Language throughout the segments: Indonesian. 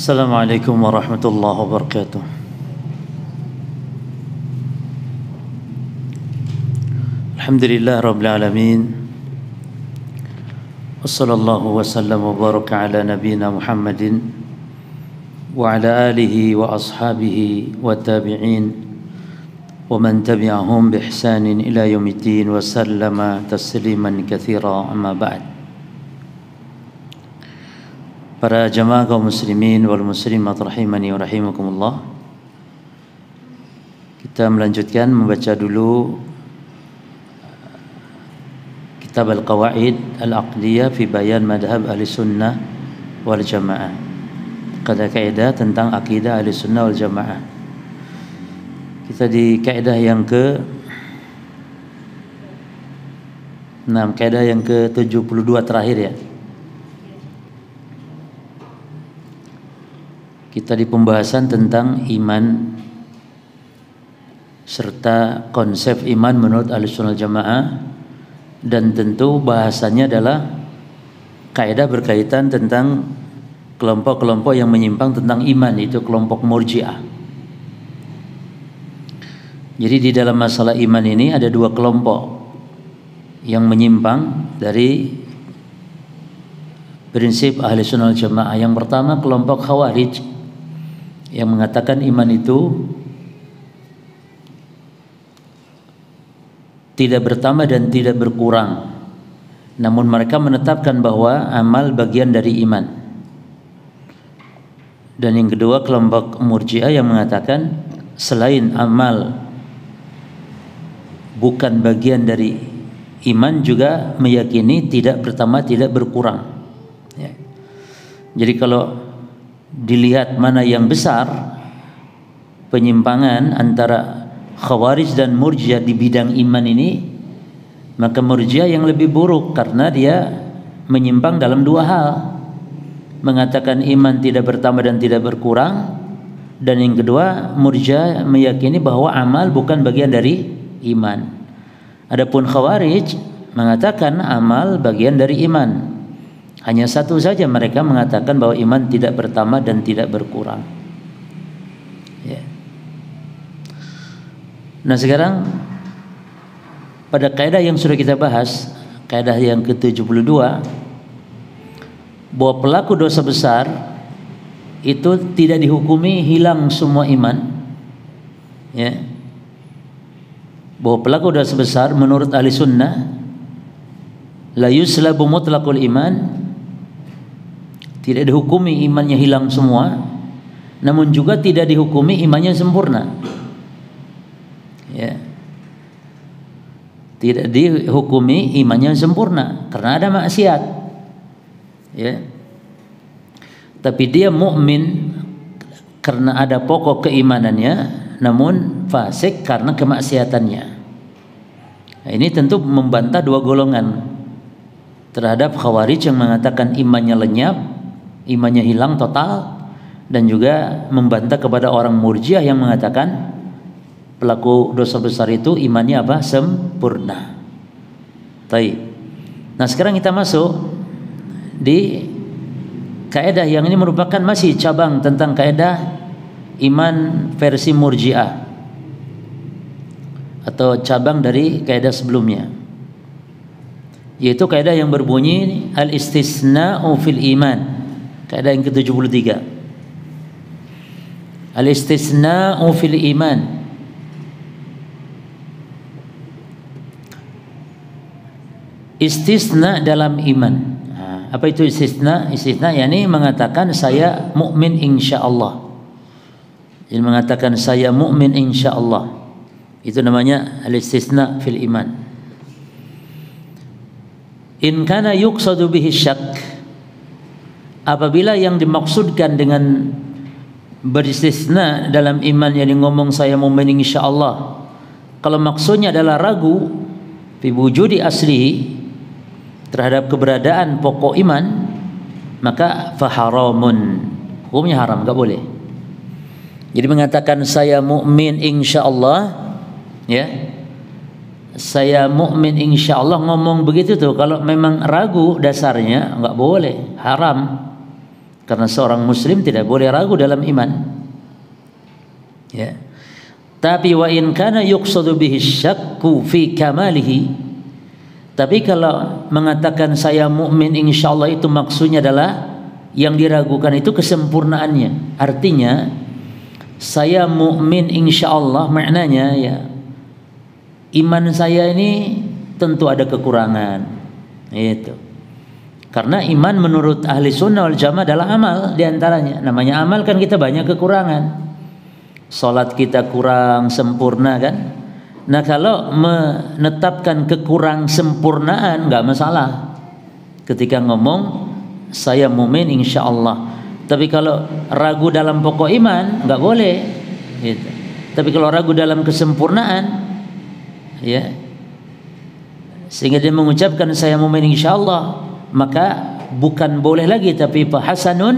Assalamualaikum warahmatullahi wabarakatuh. Alhamdulillah rabbil alamin. Wassallallahu wasallam wa baraka ala nabiyyina Muhammadin wa ala alihi wa ashabihi wa tabi'in wa man tabi'ahum bi ihsanin ila yaumiddin wa sallama tasliman katsira, amma ba'd. Para jamaah kaum muslimin wal muslimat rahimani wa rahimakumullah, kita melanjutkan membaca dulu kitab Al-Qawaid Al-Aqdiyah fi Bayan Madhab Ahli Sunnah wal Jamaah, kaidah tentang akidah Ahli Sunnah wal Jamaah. Kita di kaidah yang kaidah yang ke-72 terakhir ya. Kita di pembahasan tentang iman serta konsep iman menurut Ahlussunnah Jamaah, dan tentu bahasannya adalah kaidah berkaitan tentang kelompok-kelompok yang menyimpang tentang iman, itu kelompok Murji'ah. Jadi di dalam masalah iman ini ada dua kelompok yang menyimpang dari prinsip Ahlussunnah Jamaah. Yang pertama kelompok Khawarij yang mengatakan iman itu tidak bertambah dan tidak berkurang, namun mereka menetapkan bahwa amal bagian dari iman. Dan yang kedua kelompok Murji'ah yang mengatakan selain amal bukan bagian dari iman, juga meyakini tidak bertambah tidak berkurang ya. Jadi kalau dilihat mana yang besar penyimpangan antara Khawarij dan Murji'ah di bidang iman ini, maka Murji'ah yang lebih buruk karena dia menyimpang dalam dua hal, mengatakan iman tidak bertambah dan tidak berkurang, dan yang kedua Murji'ah meyakini bahwa amal bukan bagian dari iman. Adapun Khawarij mengatakan amal bagian dari iman. Hanya satu saja mereka mengatakan bahwa iman tidak bertambah dan tidak berkurang ya. Nah sekarang pada kaidah yang sudah kita bahas, kaidah yang ke-72, bahwa pelaku dosa besar itu tidak dihukumi hilang semua iman ya. Bahwa pelaku dosa besar menurut ahli sunnah la yuslabu mutlaqul iman, tidak dihukumi imannya hilang semua, namun juga tidak dihukumi imannya sempurna ya. Tidak dihukumi imannya sempurna karena ada maksiat ya. Tapi dia mukmin karena ada pokok keimanannya, namun fasik karena kemaksiatannya. Nah, ini tentu membantah dua golongan terhadap Khawarij yang mengatakan imannya lenyap, imannya hilang total, dan juga membantah kepada orang Murji'ah yang mengatakan pelaku dosa besar itu imannya apa? Sempurna. Baik. Nah sekarang kita masuk di kaidah yang ini merupakan masih cabang tentang kaidah iman versi Murji'ah atau cabang dari kaidah sebelumnya, yaitu kaidah yang berbunyi al-istisna'u fil iman. Kaidah yang ke-73, al-istisna'u fil iman. Istisna dalam iman. Apa itu istisna? Istisna yakni mengatakan saya mukmin insyaallah. Jadi mengatakan saya mukmin insyaallah, itu namanya al-istisna fil iman. In kana yuqsadu bihi syak, apabila yang dimaksudkan dengan beristisna dalam iman yang ngomong saya mukmin insyaallah, kalau maksudnya adalah ragu fi wujudi aslihi, terhadap keberadaan pokok iman, maka faharamun, hukumnya haram, enggak boleh. Jadi mengatakan saya mukmin insyaallah ya, saya mukmin insyaallah, ngomong begitu tuh kalau memang ragu dasarnya enggak boleh, haram. Karena seorang muslim tidak boleh ragu dalam iman. Ya. Tapi wa in kana yuqsadu bihi syakku fi kamalihi. Tapi kalau mengatakan saya mukmin insyaallah itu maksudnya adalah yang diragukan itu kesempurnaannya. Artinya saya mukmin insyaallah maknanya ya iman saya ini tentu ada kekurangan. Itu. Karena iman menurut ahli sunnah wal jamaah adalah amal diantaranya. Namanya amal kan kita banyak kekurangan. Salat kita kurang sempurna kan. Nah kalau menetapkan kekurang sempurnaan nggak masalah. Ketika ngomong saya mukmin insyaallah. Tapi kalau ragu dalam pokok iman nggak boleh. Gitu. Tapi kalau ragu dalam kesempurnaan, ya, sehingga dia mengucapkan saya mukmin insyaallah, maka bukan boleh lagi tapi hasanun,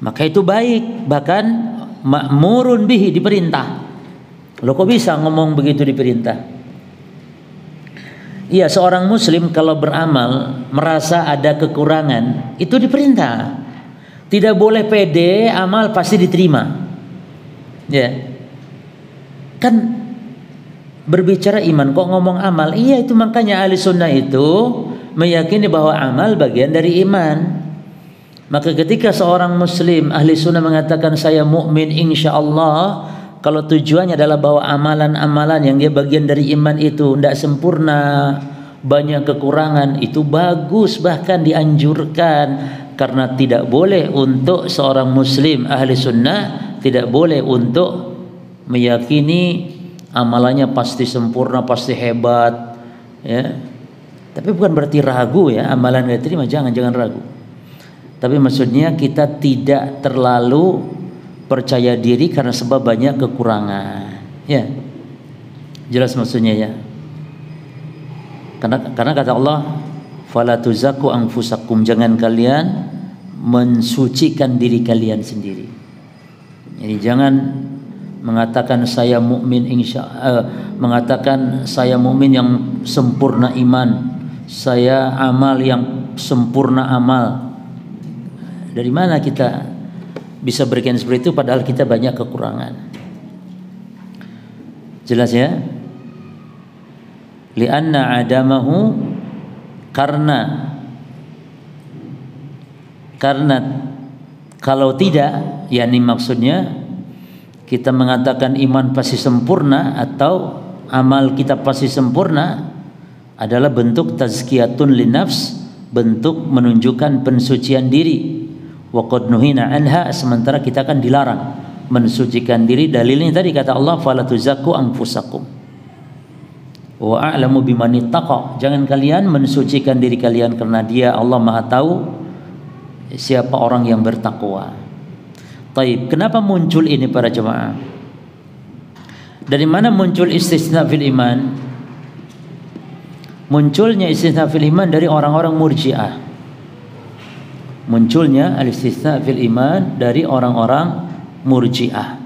maka itu baik, bahkan ma'murun bihi, diperintah. Loh kok bisa ngomong begitu diperintah? Iya, seorang muslim kalau beramal merasa ada kekurangan, itu diperintah. Tidak boleh pede amal pasti diterima. Ya. Kan berbicara iman kok ngomong amal. Iya, itu makanya ahli sunnah itu meyakini bahwa amal bagian dari iman. Maka ketika seorang muslim ahli sunnah mengatakan saya mukmin insyaallah, kalau tujuannya adalah bahwa amalan-amalan yang dia bagian dari iman itu tidak sempurna, banyak kekurangan, itu bagus, bahkan dianjurkan. Karena tidak boleh untuk seorang muslim ahli sunnah, tidak boleh untuk meyakini amalannya pasti sempurna, pasti hebat, ya. Tapi bukan berarti ragu ya, amalan tidak terima, jangan ragu. Tapi maksudnya kita tidak terlalu percaya diri karena sebab banyak kekurangan. Ya, jelas maksudnya ya. Karena kata Allah, fala tuzakku anfusakum, jangan kalian mensucikan diri kalian sendiri. Jadi jangan mengatakan saya mukmin mengatakan saya mukmin yang sempurna iman, saya amal yang sempurna amal. Dari mana kita bisa berikan seperti itu padahal kita banyak kekurangan? Jelas ya? Lianna adamahu, karena kalau tidak, yakni maksudnya kita mengatakan iman pasti sempurna atau amal kita pasti sempurna adalah bentuk tazkiyatun linnafs, bentuk menunjukkan pensucian diri. Wa qad nuhina anha, sementara kita kan dilarang mensucikan diri. Dalilnya tadi kata Allah, fala tuzakku anfusakum wa a'lamu biman ittaqa, jangan kalian mensucikan diri kalian karena Dia Allah Maha tahu siapa orang yang bertakwa. Taib, kenapa muncul ini para jemaah? Dari mana muncul istisna fil iman? Munculnya istisna fil iman dari orang-orang Murji'ah. Munculnya al-istisna fil iman dari orang-orang Murji'ah,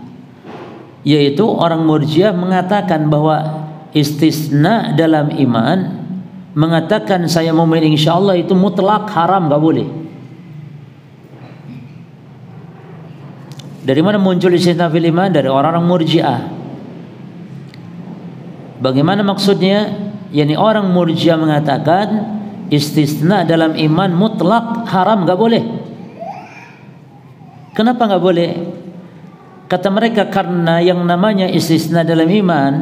yaitu orang Murji'ah mengatakan bahwa istisna dalam iman, mengatakan saya mukmin insyaallah itu mutlak haram, gak boleh. Dari mana muncul istisna fil iman? Dari orang-orang Murji'ah. Bagaimana maksudnya? Yani orang Murji'ah mengatakan istisna dalam iman mutlak haram, gak boleh. Kenapa gak boleh? Kata mereka karena yang namanya istisna dalam iman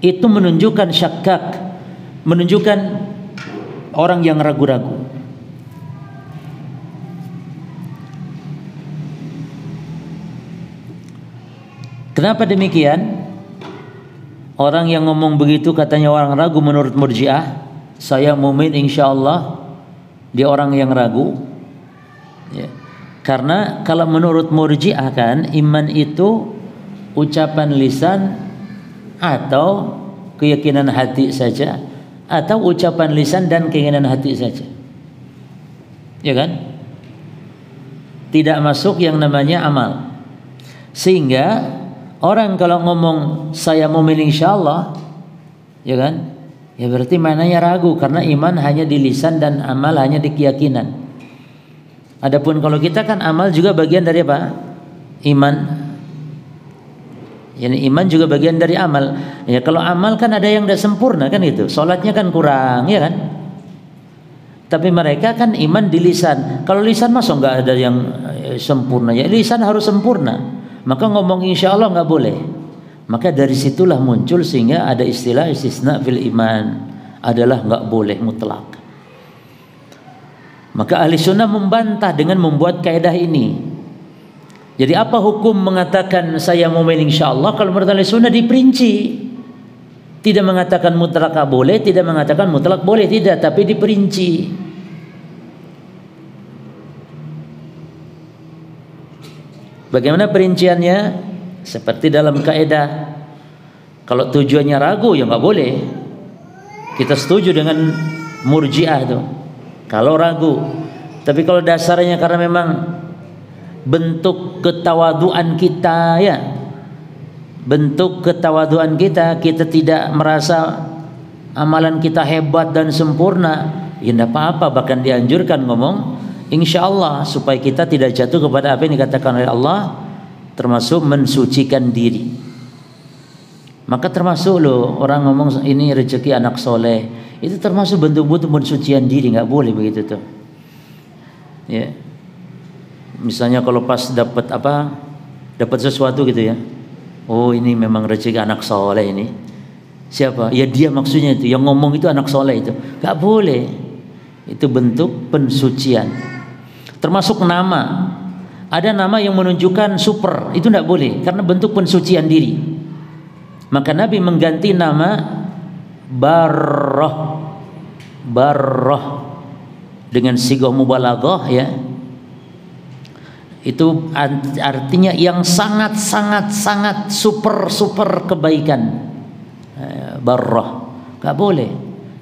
itu menunjukkan syakkak, menunjukkan orang yang ragu-ragu. Kenapa demikian? Orang yang ngomong begitu katanya orang ragu menurut Murji'ah. Saya mukmin insyaallah, dia orang yang ragu. Ya. Karena kalau menurut Murji'ah kan iman itu ucapan lisan atau keyakinan hati saja, atau ucapan lisan dan keinginan hati saja. Ya kan? Tidak masuk yang namanya amal. Sehingga orang kalau ngomong saya mukmin insyaallah, ya kan? Ya berarti maknanya ragu, karena iman hanya di lisan dan amal hanya di keyakinan. Adapun kalau kita kan amal juga bagian dari apa? Iman. Yani iman juga bagian dari amal. Ya kalau amal kan ada yang tidak sempurna kan itu. Salatnya kan kurang, ya kan? Tapi mereka kan iman di lisan. Kalau lisan masuk nggak ada yang sempurna. Ya lisan harus sempurna. Maka ngomong insya Allah nggak boleh. Maka dari situlah muncul sehingga ada istilah istisna fil iman, adalah nggak boleh mutlak. Maka ahli sunnah membantah dengan membuat kaidah ini. Jadi apa hukum mengatakan saya mu'min insyaallah? Kalau menurut ahli sunnah diperinci. Tidak mengatakan mutlak boleh, tidak mengatakan mutlak boleh, tidak, tapi diperinci. Bagaimana perinciannya? Seperti dalam kaidah, kalau tujuannya ragu ya nggak boleh. Kita setuju dengan Murji'ah itu. Kalau ragu, tapi kalau dasarnya karena memang bentuk ketawaduan kita, ya, bentuk ketawaduan kita, kita tidak merasa amalan kita hebat dan sempurna, ya tidak apa-apa. Bahkan dianjurkan ngomong insya Allah supaya kita tidak jatuh kepada apa yang dikatakan oleh Allah, termasuk mensucikan diri. Maka termasuk loh orang ngomong ini rezeki anak soleh, itu termasuk bentuk-bentuk pensucian diri, nggak boleh begitu tuh. Ya, misalnya kalau pas dapat sesuatu gitu ya, oh ini memang rezeki anak soleh ini. Siapa? Ya dia maksudnya itu, yang ngomong itu anak soleh itu, nggak boleh. Itu bentuk pensucian. Termasuk nama. Ada nama yang menunjukkan super, itu tidak boleh karena bentuk pensucian diri. Maka Nabi mengganti nama Barrah dengan sighah mubalaghah, ya. Itu artinya yang sangat super kebaikan. Barrah enggak boleh.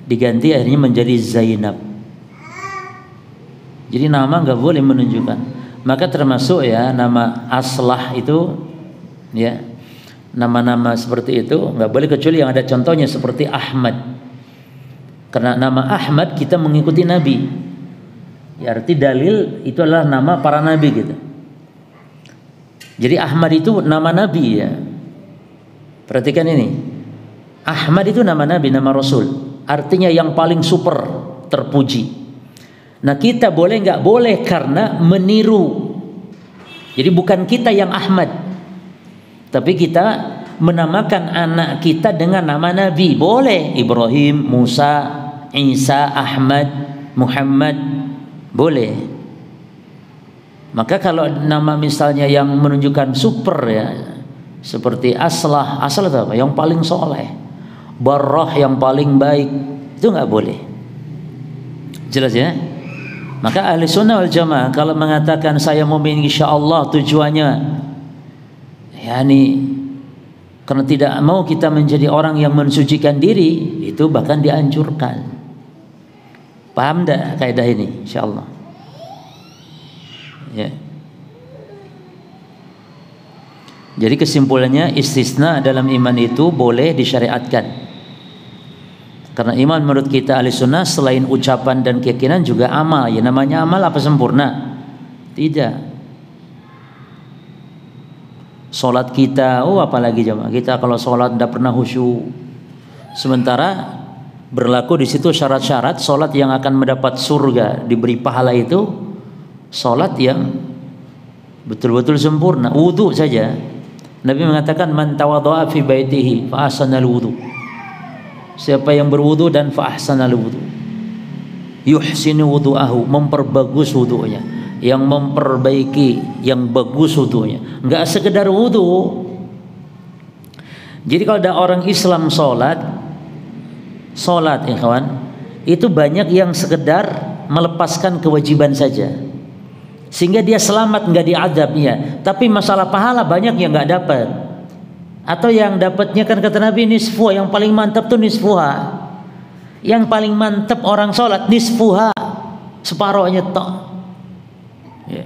Diganti akhirnya menjadi Zainab. Jadi nama enggak boleh menunjukkan. Maka termasuk ya nama Aslah itu, ya. Nama-nama seperti itu nggak boleh kecuali yang ada contohnya seperti Ahmad. Karena nama Ahmad kita mengikuti Nabi. Ya, arti dalil itu adalah nama para nabi gitu. Jadi Ahmad itu nama Nabi, ya. Perhatikan ini. Ahmad itu nama Nabi, nama Rasul. Artinya yang paling super, terpuji. Nah kita boleh nggak boleh karena meniru. Jadi bukan kita yang Ahmad, tapi kita menamakan anak kita dengan nama Nabi. Boleh Ibrahim, Musa, Isa, Ahmad, Muhammad, boleh. Maka kalau nama misalnya yang menunjukkan super, ya, seperti Aslah itu apa? Yang paling soleh. Barrah yang paling baik, itu nggak boleh. Jelas ya? Maka ahli sunnah wal jamaah kalau mengatakan saya mu'min insyaallah, tujuannya yakni karena tidak mau kita menjadi orang yang mensucikan diri, itu bahkan dianjurkan. Paham tak kaidah ini insyaallah? Ya. Jadi kesimpulannya istisna dalam iman itu boleh disyariatkan. Karena iman menurut kita ahli sunnah selain ucapan dan keyakinan juga amal. Ya namanya amal apa sempurna? Tidak. Solat kita, apalagi jemaah kita kalau solat tidak pernah khusyuk. Sementara berlaku di situ syarat-syarat solat yang akan mendapat surga, diberi pahala itu solat yang betul-betul sempurna. Wudu saja, Nabi mengatakan man tawadha'a fi baitihi fa ahsanal wudu. Siapa yang berwudu dan fa ahsanal wudu, yuhsinu wudu'ahu, memperbagus wudunya, yang memperbaiki, yang bagus wudunya, enggak sekedar wudu. Jadi kalau ada orang Islam sholat ikhwan, itu banyak yang sekedar melepaskan kewajiban saja, sehingga dia selamat, enggak diadabnya. Tapi masalah pahala banyak yang enggak dapat, atau yang dapatnya kan kata Nabi nisfuha, yang paling mantap tuh nisfuha. Yang paling mantap orang sholat nisfuha, separohnya tok. Ya.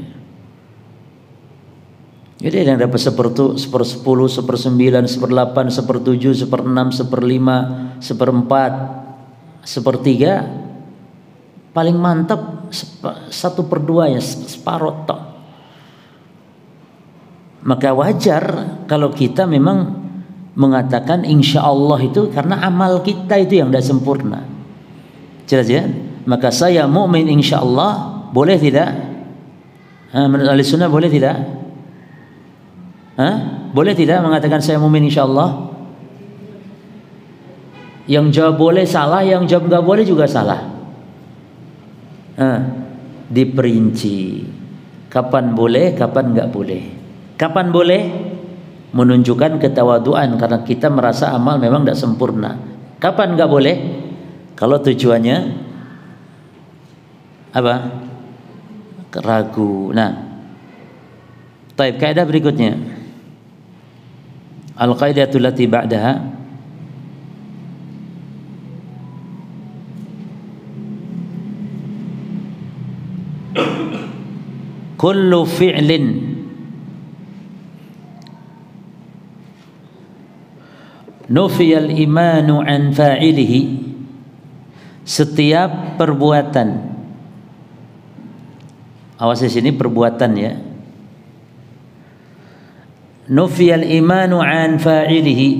Jadi yang dapat 1/10, 1/10, 1/9, 1/8, 1/7, 1/6, 1/5, 1/4, 1/3, paling mantap 1/2 ya, separuh tok. Maka wajar kalau kita memang mengatakan insya Allah itu karena amal kita itu yang tidak sempurna. Jelas ya? Maka saya mukmin insya Allah, boleh tidak? Menurut ahli sunnah boleh tidak? Boleh tidak mengatakan saya mukmin insya Allah? Yang jawab boleh salah, yang jawab nggak boleh juga salah. Diperinci. Kapan boleh, kapan nggak boleh. Kapan boleh? Menunjukkan ketawaduan karena kita merasa amal memang tidak sempurna. Kapan nggak boleh? Kalau tujuannya apa? Ragu. Nah, taib kaidah berikutnya. Al-qaidatul lati ba'daha kullu fi'lin nufiyal imanu an fa'ilihi, setiap perbuatan, awas di sini perbuatan ya, nufiyal imanu an fa'ilihi,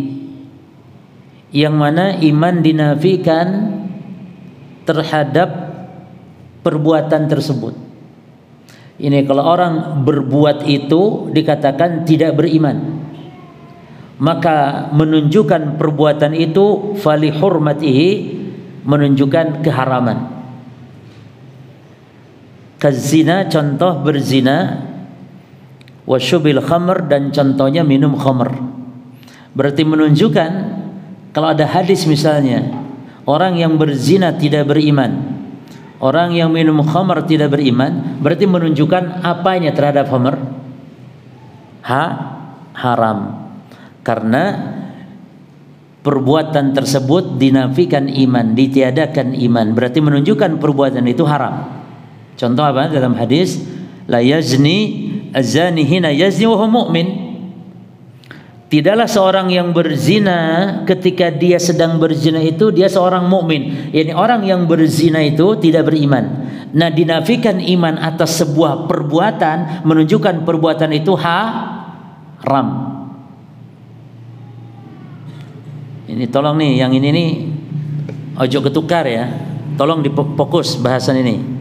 yang mana iman dinafikan terhadap perbuatan tersebut. Ini kalau orang berbuat itu dikatakan tidak beriman, maka menunjukkan perbuatan itu fali hurmatihi, menunjukkan keharaman. Kazina, contoh berzina, wasyubil khamr, dan contohnya minum khamr. Berarti menunjukkan kalau ada hadis misalnya orang yang berzina tidak beriman, orang yang minum khamr tidak beriman, berarti menunjukkan apanya terhadap khamr? Haram. Karena perbuatan tersebut dinafikan iman, ditiadakan iman, berarti menunjukkan perbuatan itu haram. Contoh apa? Dalam hadis, la yazni azani hina yazni wa huwa mu'min. Tidaklah seorang yang berzina ketika dia sedang berzina itu dia seorang mukmin. Yani orang yang berzina itu tidak beriman. Nah, dinafikan iman atas sebuah perbuatan menunjukkan perbuatan itu haram. Ini tolong nih, yang ini nih ojo ketukar ya. Tolong difokus bahasan ini.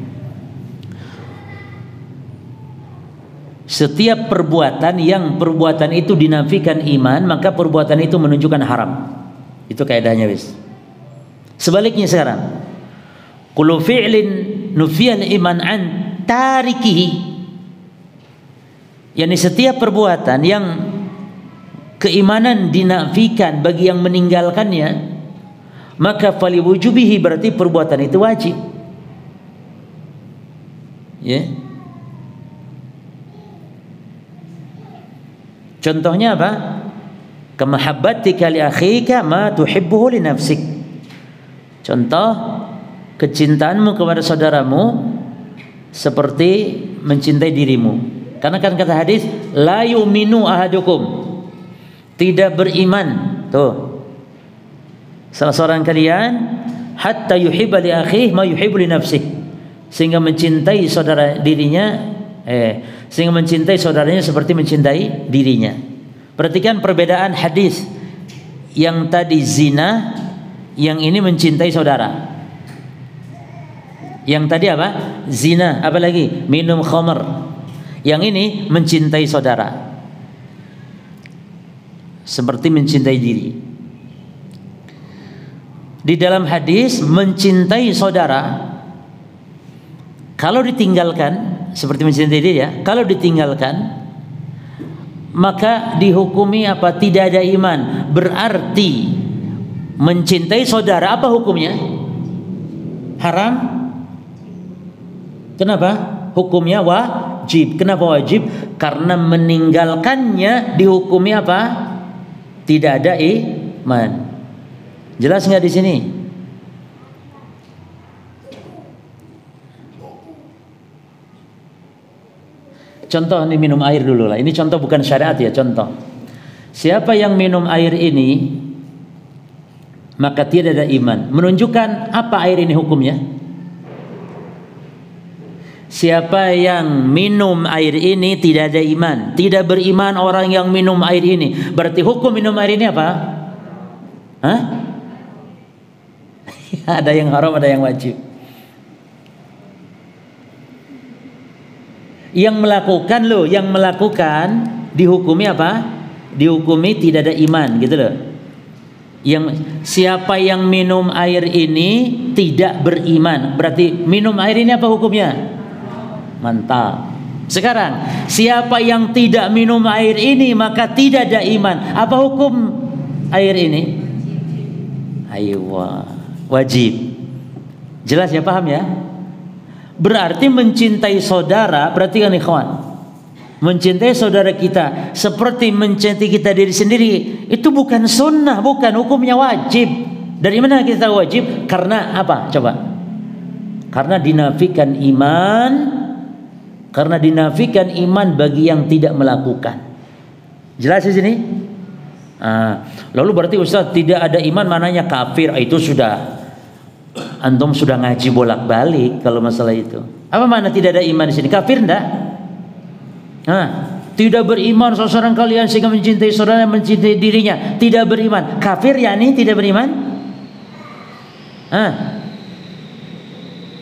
Setiap perbuatan yang perbuatan itu dinafikan iman, maka perbuatan itu menunjukkan haram. Itu kaidahnya wis. Sebaliknya sekarang, kullu fi'lin nufiyal iman an tarikihi, yakni setiap perbuatan yang keimanan dinafikan bagi yang meninggalkannya, maka fali wujubihi, berarti perbuatan itu wajib. Ya. Contohnya apa? Kamahabbatika li akhika ma tuhibbuhu li nafsik. Contoh kecintaanmu kepada saudaramu seperti mencintai dirimu. Karena kan kata hadis, la yu'minu ahadukum, tidak beriman tuh salah seorang kalian hatta yuhibba li akhihi ma yuhibbu li nafsihi, sehingga mencintai saudara dirinya sehingga mencintai saudaranya seperti mencintai dirinya. Perhatikan perbedaan hadis, yang tadi zina, yang ini mencintai saudara. Yang tadi apa? Zina, apa lagi? Minum khamr. Yang ini mencintai saudara seperti mencintai diri. Di dalam hadis mencintai saudara, kalau ditinggalkan seperti mencintai diri ya, kalau ditinggalkan maka dihukumi apa? Tidak ada iman. Berarti mencintai saudara apa hukumnya? Haram. Kenapa? Hukumnya wajib. Kenapa wajib? Karena meninggalkannya dihukumi apa? Tidak ada iman. Jelas nggak di sini? Contoh nih, minum air dulu lah. Ini contoh bukan syariat ya, contoh. Siapa yang minum air ini maka tidak ada iman. Menunjukkan apa air ini hukumnya? siapa yang minum air ini tidak ada iman, tidak beriman orang yang minum air ini. Berarti hukum minum air ini apa? Hah? Ada yang haram, ada yang wajib. Yang melakukan dihukumi apa? Dihukumi tidak ada iman, gitu loh. Yang siapa yang minum air ini tidak beriman, berarti minum air ini apa hukumnya? Mantap. Sekarang siapa yang tidak minum air ini maka tidak ada iman, apa hukum air ini? Ayo, wajib. Jelas ya, paham ya? Berarti mencintai saudara, perhatikan ikhwan, mencintai saudara kita seperti mencintai kita diri sendiri itu bukan sunnah, bukan hukumnya wajib. Dari mana kita wajib? Karena apa? Coba. Karena dinafikan iman, karena dinafikan iman bagi yang tidak melakukan. Jelas di sini? Lalu berarti Ustaz tidak ada iman mananya kafir? Itu sudah antum sudah ngaji bolak-balik kalau masalah itu. Apa mana tidak ada iman di sini? Kafir enggak? Tidak beriman seorang kalian sehingga mencintai saudara, mencintai dirinya, tidak beriman. Kafir yakni tidak beriman?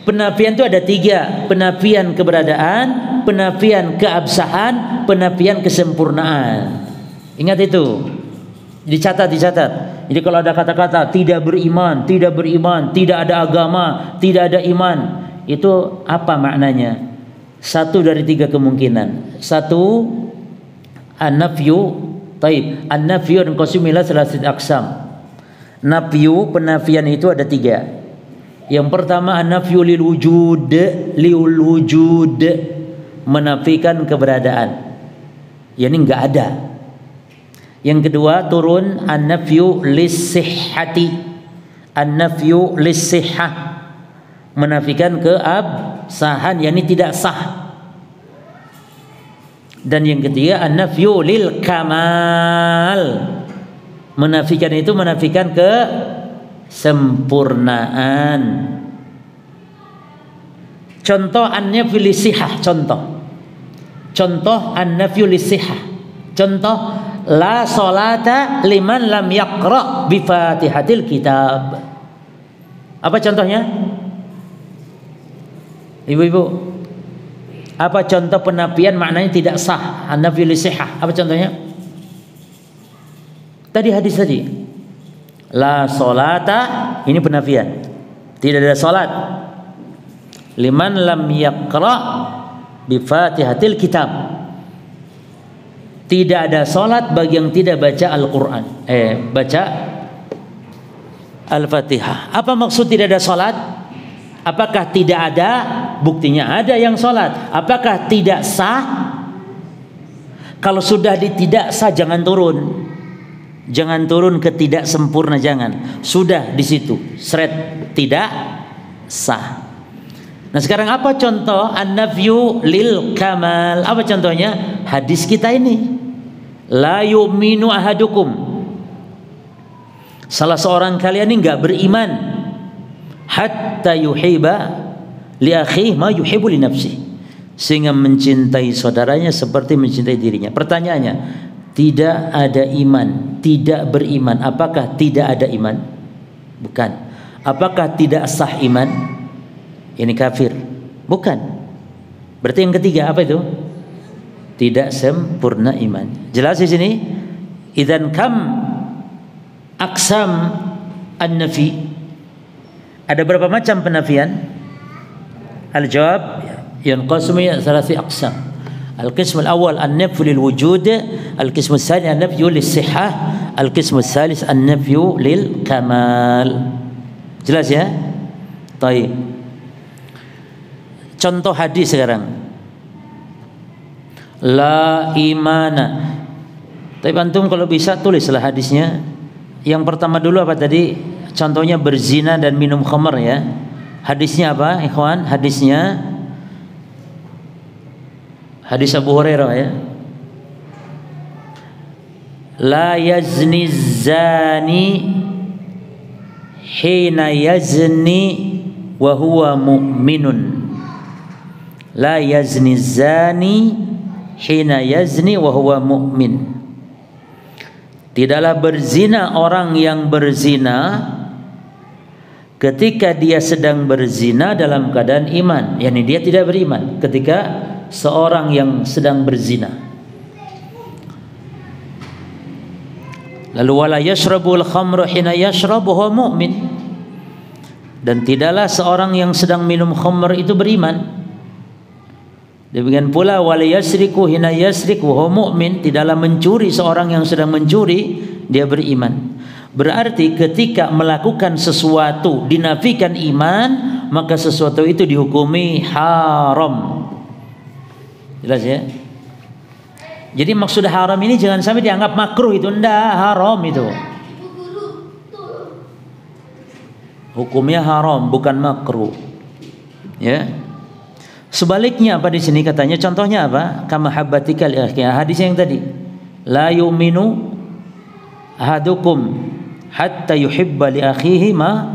Penafian itu ada 3. Penafian keberadaan, penafian keabsahan, penafian kesempurnaan. Ingat itu. Dicatat. Jadi kalau ada kata-kata tidak beriman, tidak ada agama, tidak ada iman, itu apa maknanya? 1 dari 3 kemungkinan. 1, an-nafyu. Taib. An-nafyu yanqasimu ila 3 aqsam. Nafyu, penafian itu ada 3. Yang pertama an-nafyu lil wujud, menafikan keberadaan. Yani enggak ada. Yang kedua turun an-nafyu lis-sihhati. An-nafyu lis-sihhah, menafikan keabsahan, yakni tidak sah. Dan yang ketiga an-nafyu lil kamal, menafikan itu menafikan kesempurnaan. Contoh an-nafyu lis-sihhah, contoh an-nafyu lis-sihhah. Contoh la salata liman lam yaqra bi Fatihatil kitab. Apa contohnya? Ibu-ibu, apa contoh penafian maknanya tidak sah? An-nafyu lis-sihhah. Apa contohnya? Tadi hadis tadi. La salata, ini penafian. Tidak ada salat. Liman lam yaqra bi Fatihatil kitab. Tidak ada salat bagi yang tidak baca Al-Quran, baca Al-Fatihah. Apa maksud tidak ada salat? Apakah tidak ada? Buktinya ada yang salat. Apakah tidak sah? Kalau sudah tidak sah jangan turun. Jangan turun ke tidak sempurna, jangan. Sudah di situ, seret tidak sah. Nah sekarang apa contoh an-nafyu lil kamal? Apa contohnya? Hadis kita ini. La yu'minu ahadukum, salah seorang kalian ini enggak beriman hatta yuhiba li akhihi ma yuhibbu li nafsihi, sehingga mencintai saudaranya seperti mencintai dirinya. Pertanyaannya, tidak ada iman, tidak beriman, apakah tidak ada iman? Bukan. Apakah tidak sah iman? Ini kafir. Bukan. Berarti yang ketiga apa itu? Tidak sempurna iman. Jelas di sini? Idzan kam aqsam an-nafi? Ada berapa macam penafian? Al-jawab yanqasimu ila 3 aqsam. Al-qism al-awwal an-nafyu lil wujud, al-qism ats-tsani an-nafyu lis-sihhah, al-qism ats-tsalits an-nafyu lil kamal. Jelas ya? Baik. Contoh hadis sekarang. La imana. Tapi antum kalau bisa tulislah hadisnya. Yang pertama dulu apa tadi? Contohnya berzina dan minum khamar ya. Hadisnya apa, ikhwan? Hadisnya hadis Abu Hurairah ya. La yazni zani hina yazni wa huwa mu'minun. La yazni zani hina yazni wa huwa mu'min. Tidaklah berzina orang yang berzina ketika dia sedang berzina dalam keadaan iman, yakni dia tidak beriman ketika seorang yang sedang berzina. Lalu wala yashrabul khamra hina yashrabu huwa mu'min, dan tidaklah seorang yang sedang minum khamr itu beriman. Demikian pula wala yasriku hina yasriku huwa mu'min, tidaklah mencuri seorang yang sedang mencuri dia beriman. Berarti ketika melakukan sesuatu dinafikan iman, maka sesuatu itu dihukumi haram. Jelas ya? Jadi maksud haram ini jangan sampai dianggap makruh, itu enggak, haram itu. Hukumnya haram bukan makruh. Ya. Sebaliknya apa di sini katanya? Contohnya apa? Kama habbatika li akhihi. Hadis yang tadi. La yu'minu ahadukum hatta yuhibba li akhihi ma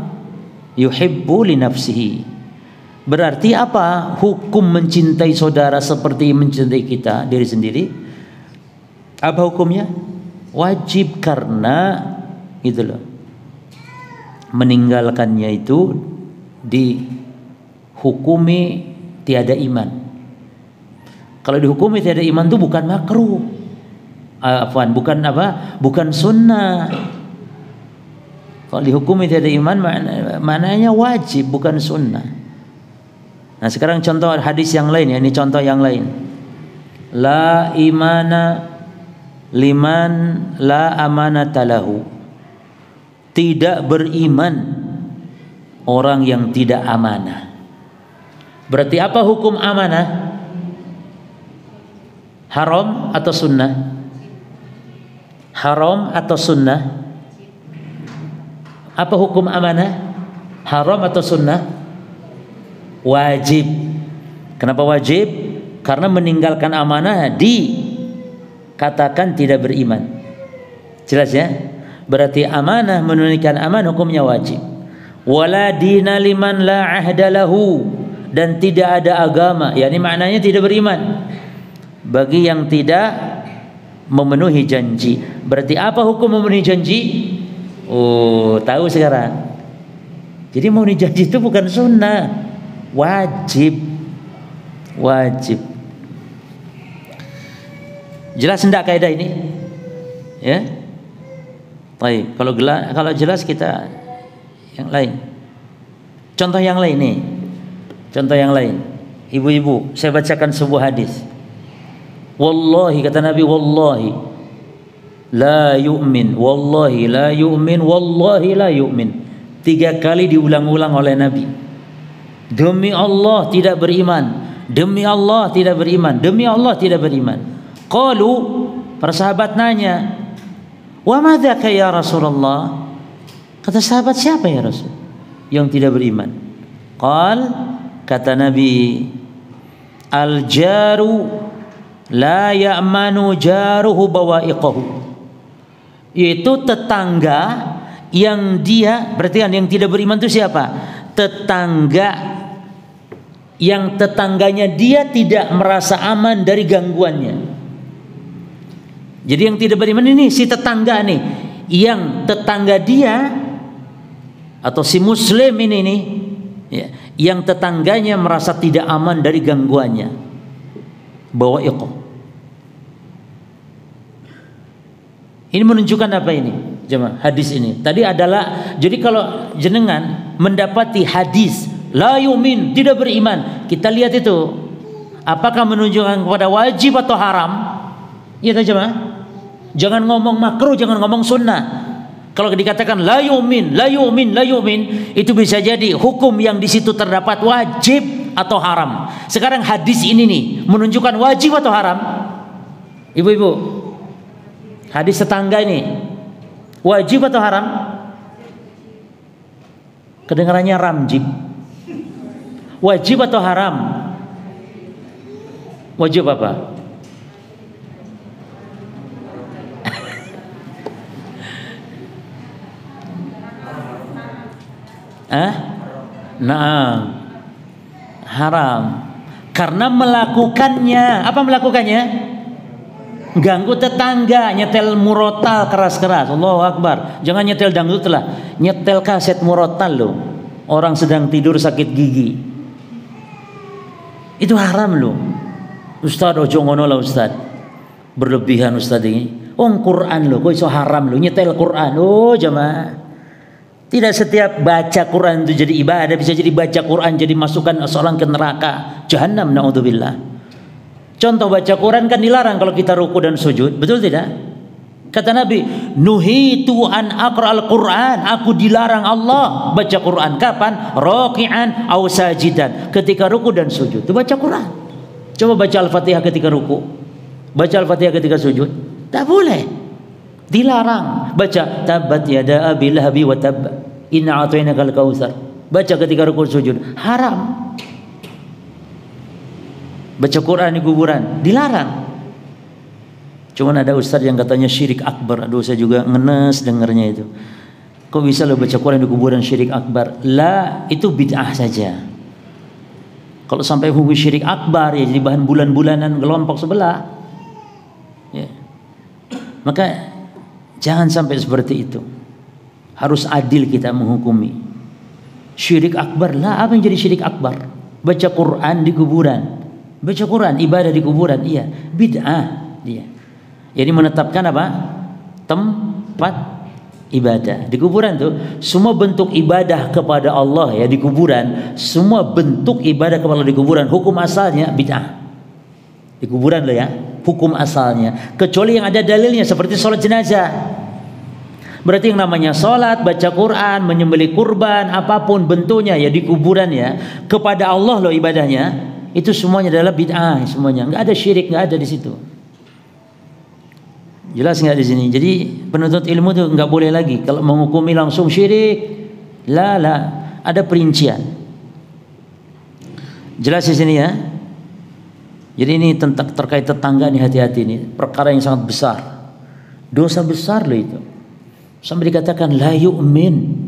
yuhibbu li nafsihi. Berarti apa? Hukum mencintai saudara seperti mencintai kita diri sendiri. Apa hukumnya? Wajib, karena gitu loh. Meninggalkannya itu dihukumi tiada iman. Kalau dihukumi tiada iman itu bukan makruh. Bukan apa? Bukan sunnah. Kalau dihukumi tiada iman maknanya wajib, bukan sunnah. Nah, sekarang contoh hadis yang lain ya, ini contoh yang lain. La imana liman la amanata lahu. Tidak beriman orang yang tidak amanah. Berarti apa hukum amanah? Haram atau sunnah? Haram atau sunnah? Apa hukum amanah? Haram atau sunnah? Wajib. Kenapa wajib? Karena meninggalkan amanah dikatakan tidak beriman. Jelas ya? Berarti amanah, menunaikan amanah hukumnya wajib. Wala dina liman la ahda lahu. Dan tidak ada agama, yakni maknanya tidak beriman bagi yang tidak memenuhi janji. Berarti apa hukum memenuhi janji? Oh, tahu sekarang. Jadi memenuhi janji itu bukan sunnah, wajib. Wajib. Jelas enggak kaidah ini? Ya. Baik, kalau jelas kita yang lain. Contoh yang lain nih. Contoh yang lain. Ibu-ibu, saya bacakan sebuah hadis. Wallahi, kata Nabi, wallahi la yu'min, wallahi la yu'min, wallahi la yu'min. 3 kali diulang-ulang oleh Nabi. Demi Allah tidak beriman, demi Allah tidak beriman, demi Allah tidak beriman. Qalu, para sahabat nanya, wa madzaka ya Rasulullah? Kata sahabat, siapa ya Rasul yang tidak beriman? Qal, kata Nabi, al-jaru la ya'manu jaruhu bawa'iqahu. Yaitu tetangga yang dia, berarti kan yang tidak beriman itu siapa? Tetangga yang tetangganya dia tidak merasa aman dari gangguannya. Jadi yang tidak beriman ini si tetangga nih, yang tetangga dia atau si muslim ini nih, ya, yang tetangganya merasa tidak aman dari gangguannya. Bawa'iqah. Ini menunjukkan apa ini? Jemaah, hadis ini tadi adalah, jadi kalau jenengan mendapati hadis la yu'min, tidak beriman, kita lihat itu apakah menunjukkan kepada wajib atau haram. Iya tak jemaah? Jangan ngomong makruh, jangan ngomong sunnah. Kalau dikatakan la yu'min, la yu'min, la yu'min, itu bisa jadi hukum yang di situ terdapat wajib atau haram. Sekarang hadis ini nih menunjukkan wajib atau haram? Ibu-ibu, hadis tetangga ini wajib atau haram? Kedengarannya ramjib. Wajib atau haram? Wajib apa? Nah, haram. Karena melakukannya, apa melakukannya? Ganggu tetangga, nyetel murotal keras-keras. Allahu Akbar. Jangan nyetel dangdut lah, nyetel kaset murotal loh. Orang sedang tidur sakit gigi. Itu haram loh. Ustaz ojo ngono lah Ustaz. Berlebihan Ustaz ini. Quran loh, kok iso haram loh nyetel Quran. Oh jamaah. Tidak setiap baca Quran itu jadi ibadah. Bisa jadi baca Quran jadi masukkan seorang ke neraka Jahannam, naudzubillah. Contoh baca Quran kan dilarang kalau kita ruku dan sujud, betul tidak? Kata Nabi, nuhitu an aqra'al Quran, aku dilarang Allah baca Quran. Kapan? Raki'an aw sajidan, ketika ruku dan sujud. Itu baca Quran. Coba baca Al-Fatihah ketika ruku, baca Al-Fatihah ketika sujud, tak boleh. Dilarang. Baca tabat yada abi lahabi wa tab, inna a'tainakal kautsar. Baca ketika ruku sujud, haram. Baca Quran di kuburan dilarang. Cuman ada ustaz yang katanya syirik akbar. Aduh saya juga ngenes dengarnya itu. Kok bisa lo baca Quran di kuburan syirik akbar? Lah, itu bid'ah saja. Kalau sampai hukum syirik akbar ya jadi bahan bulan-bulanan kelompok sebelah. Ya. Maka jangan sampai seperti itu. Harus adil kita menghukumi. Syirik akbar lah, apa yang jadi syirik akbar? Baca Quran di kuburan. Baca Quran, ibadah di kuburan, iya, bid'ah dia. Jadi menetapkan apa? Tempat ibadah di kuburan tuh semua bentuk ibadah kepada Allah ya di kuburan, semua bentuk ibadah kepada Allah di kuburan hukum asalnya bid'ah. Di kuburan loh ya, hukum asalnya. Kecuali yang ada dalilnya seperti sholat jenazah. Berarti yang namanya sholat, baca Quran, menyembelih kurban, apapun bentuknya ya di kuburan ya kepada Allah loh ibadahnya. Itu semuanya adalah bid'ah semuanya. Enggak ada syirik, enggak ada di situ. Jelas enggak di sini? Jadi penuntut ilmu itu enggak boleh lagi kalau menghukumi langsung syirik. La, ada perincian. Jelas di sini ya. Jadi ini tentang terkait tetangga nih, hati-hati nih. Perkara yang sangat besar. Dosa besar loh itu. Sampai dikatakan la yu'min.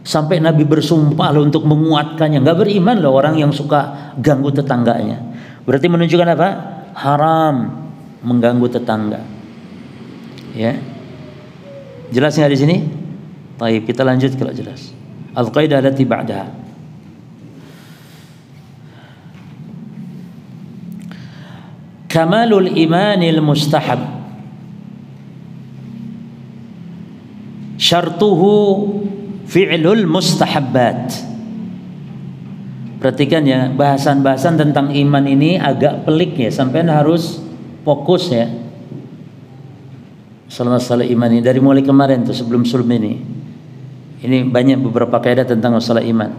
Sampai Nabi bersumpah loh untuk menguatkannya. Nggak beriman loh orang yang suka ganggu tetangganya. Berarti menunjukkan apa? Haram mengganggu tetangga. Ya, jelas nggak di sini? Baik, kita lanjut kalau jelas. Al-qaidah allati ba'daha. Kamalul imanil mustahab. Syartuhu fi'lul mustahabbat. Perhatikan ya, bahasan-bahasan tentang iman ini agak pelik ya, sampai harus fokus ya. Masalah iman ini dari mulai kemarin tuh sebelum ini. Ini banyak beberapa kaidah tentang masalah iman.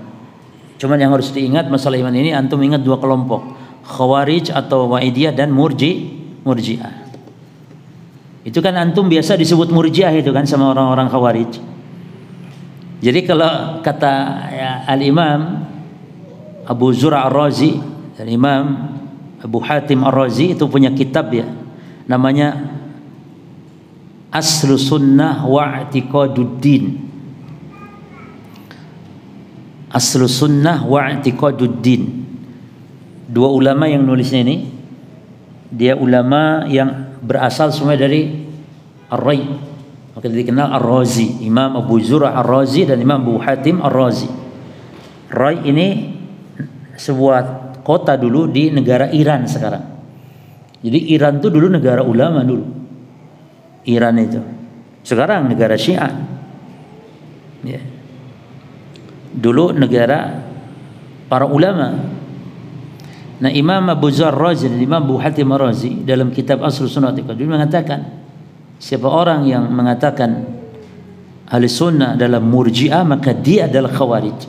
Cuman yang harus diingat masalah iman ini antum ingat dua kelompok, Khawarij atau Wa'idiyah dan Murji'ah. Itu kan antum biasa disebut Murji'ah itu kan sama orang-orang Khawarij. Jadi kalau kata ya, Al-Imam Abu Zur'a Ar-Razi dan Imam Abu Hatim Ar-Razi itu punya kitab ya, namanya Aslu Sunnah wa I'tiqaduddin. Aslu Sunnah wa I'tiqaduddin. Dua ulama yang nulisnya ini, dia ulama yang berasal semua dari Ar-Rai. Maka dikenal Ar-Razi, Imam Abu Zur'a Ar-Razi dan Imam Abu Hatim Ar-Razi. Rai ini sebuah kota dulu di negara Iran sekarang. Jadi Iran itu dulu negara ulama dulu. Iran itu. Sekarang negara Syiah. Ya. Dulu negara para ulama. Nah, Imam Abu Zur'a Ar-Razi dan Imam Abu Hatim Ar-Razi dalam kitab Aslu Sunnah mengatakan, siapa orang yang mengatakan ahli sunnah adalah Murji'ah, maka dia adalah Khawarij.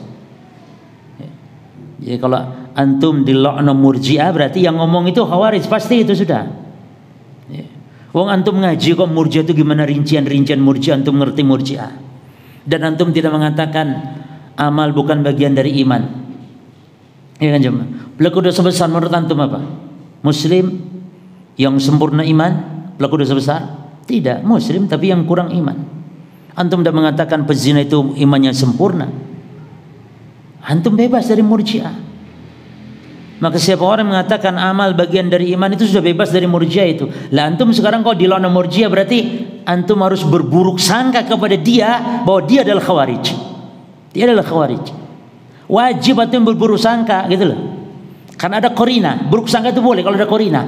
Jadi kalau antum dilaknat Murji'ah berarti yang ngomong itu Khawarij, pasti itu sudah. Wong antum ngaji kok Murji'ah itu gimana rincian-rincian Murji'ah, antum ngerti Murji'ah. Dan antum tidak mengatakan amal bukan bagian dari iman. Ya kan jemaah? Pelaku dosa besar menurut antum apa? Muslim yang sempurna iman pelaku dosa besar? Tidak, Muslim tapi yang kurang iman. Antum tidak mengatakan pezina itu imannya sempurna. Antum bebas dari Murji'ah. Maka siapa orang mengatakan amal bagian dari iman itu sudah bebas dari Murji'ah itu. Lah antum sekarang kalau dilawan Murji'ah berarti antum harus berburuk sangka kepada dia bahwa dia adalah Khawarij. Dia adalah Khawarij. Wajib antum berburuk sangka gitu loh. Karena ada korina. Buruk sangka itu boleh kalau ada korina.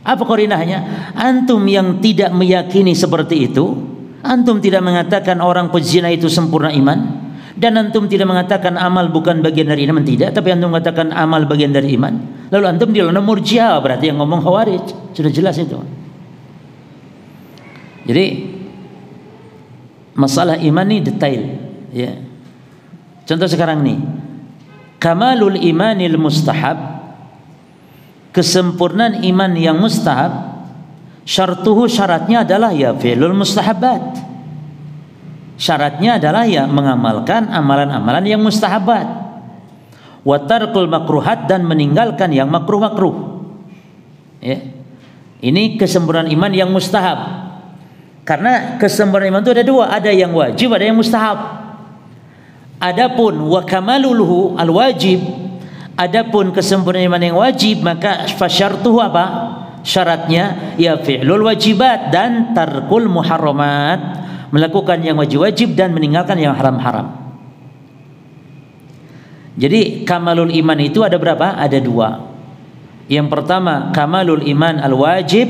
Apa korinahnya? Antum yang tidak meyakini seperti itu, antum tidak mengatakan orang pezina itu sempurna iman, dan antum tidak mengatakan amal bukan bagian dari iman, tidak, tapi antum mengatakan amal bagian dari iman. Lalu antum dilawan Murji'ah, berarti yang ngomong Khawarij. Sudah jelas itu. Jadi masalah iman ini detail, ya. Contoh sekarang nih, kamalul imanil mustahab, kesempurnaan iman yang mustahab, syartuhu, syaratnya adalah ya fi'lul mustahabat. Syaratnya adalah ya mengamalkan amalan-amalan yang mustahabat. Wa tarkul makruhat, dan meninggalkan yang makruh-makruh. Ya. Ini kesempurnaan iman yang mustahab. Karena kesempurnaan iman itu ada dua, ada yang wajib, ada yang mustahab. Adapun wa kamaluluhu al-wajib, adapun kesempurnaan iman yang wajib, maka fasyartuhu apa? Syaratnya ya fi'lul wajibat dan tarkul muharramat, melakukan yang wajib-wajib dan meninggalkan yang haram-haram. Jadi kamalul iman itu ada berapa? Ada dua. Yang pertama kamalul iman al-wajib,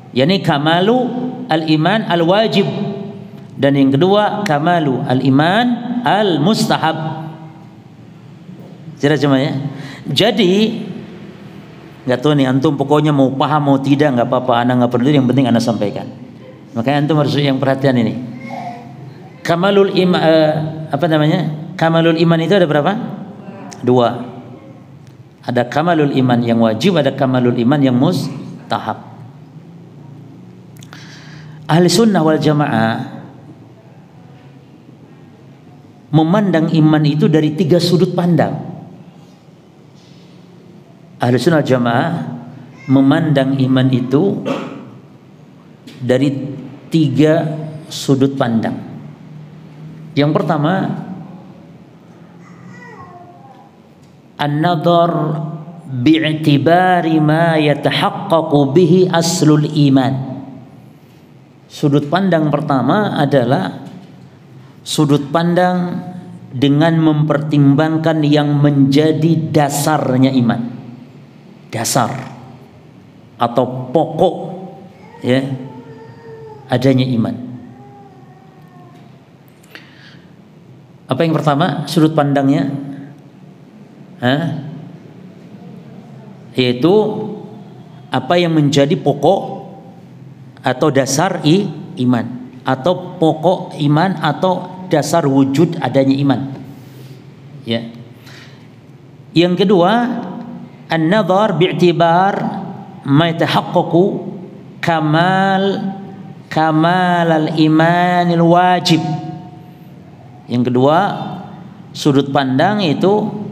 yakni kamalu al-iman al-wajib, dan yang kedua kamalu al-iman al-mustahab. Jelas cuma ya. Jadi nggak tahu nih antum, pokoknya mau paham mau tidak nggak apa-apa, anak nggak peduli, yang penting anak sampaikan. Makanya antum harus yang perhatian ini. Kamalul iman Kamalul iman itu ada berapa? Dua. Ada kamalul iman yang wajib, ada kamalul iman yang mustahab. Ahli sunnah wal jamaah memandang iman itu dari tiga sudut pandang. Ahli sunnah wal jamaah memandang iman itu dari tiga sudut pandang. Yang pertama, an-nadhar bi'tibari ma yatahaqqaqu bihi aslul iman. Sudut pandang pertama adalah sudut pandang dengan mempertimbangkan yang menjadi dasarnya iman. Dasar atau pokok, ya, adanya iman. Apa yang pertama sudut pandangnya? Yaitu apa yang menjadi pokok atau dasar iman, atau pokok iman, atau dasar wujud adanya iman. Ya. Yang kedua, an-nadhar bi'tibar ma yatahaqqaqu kamal al-imanil wajib. Yang kedua, sudut pandang itu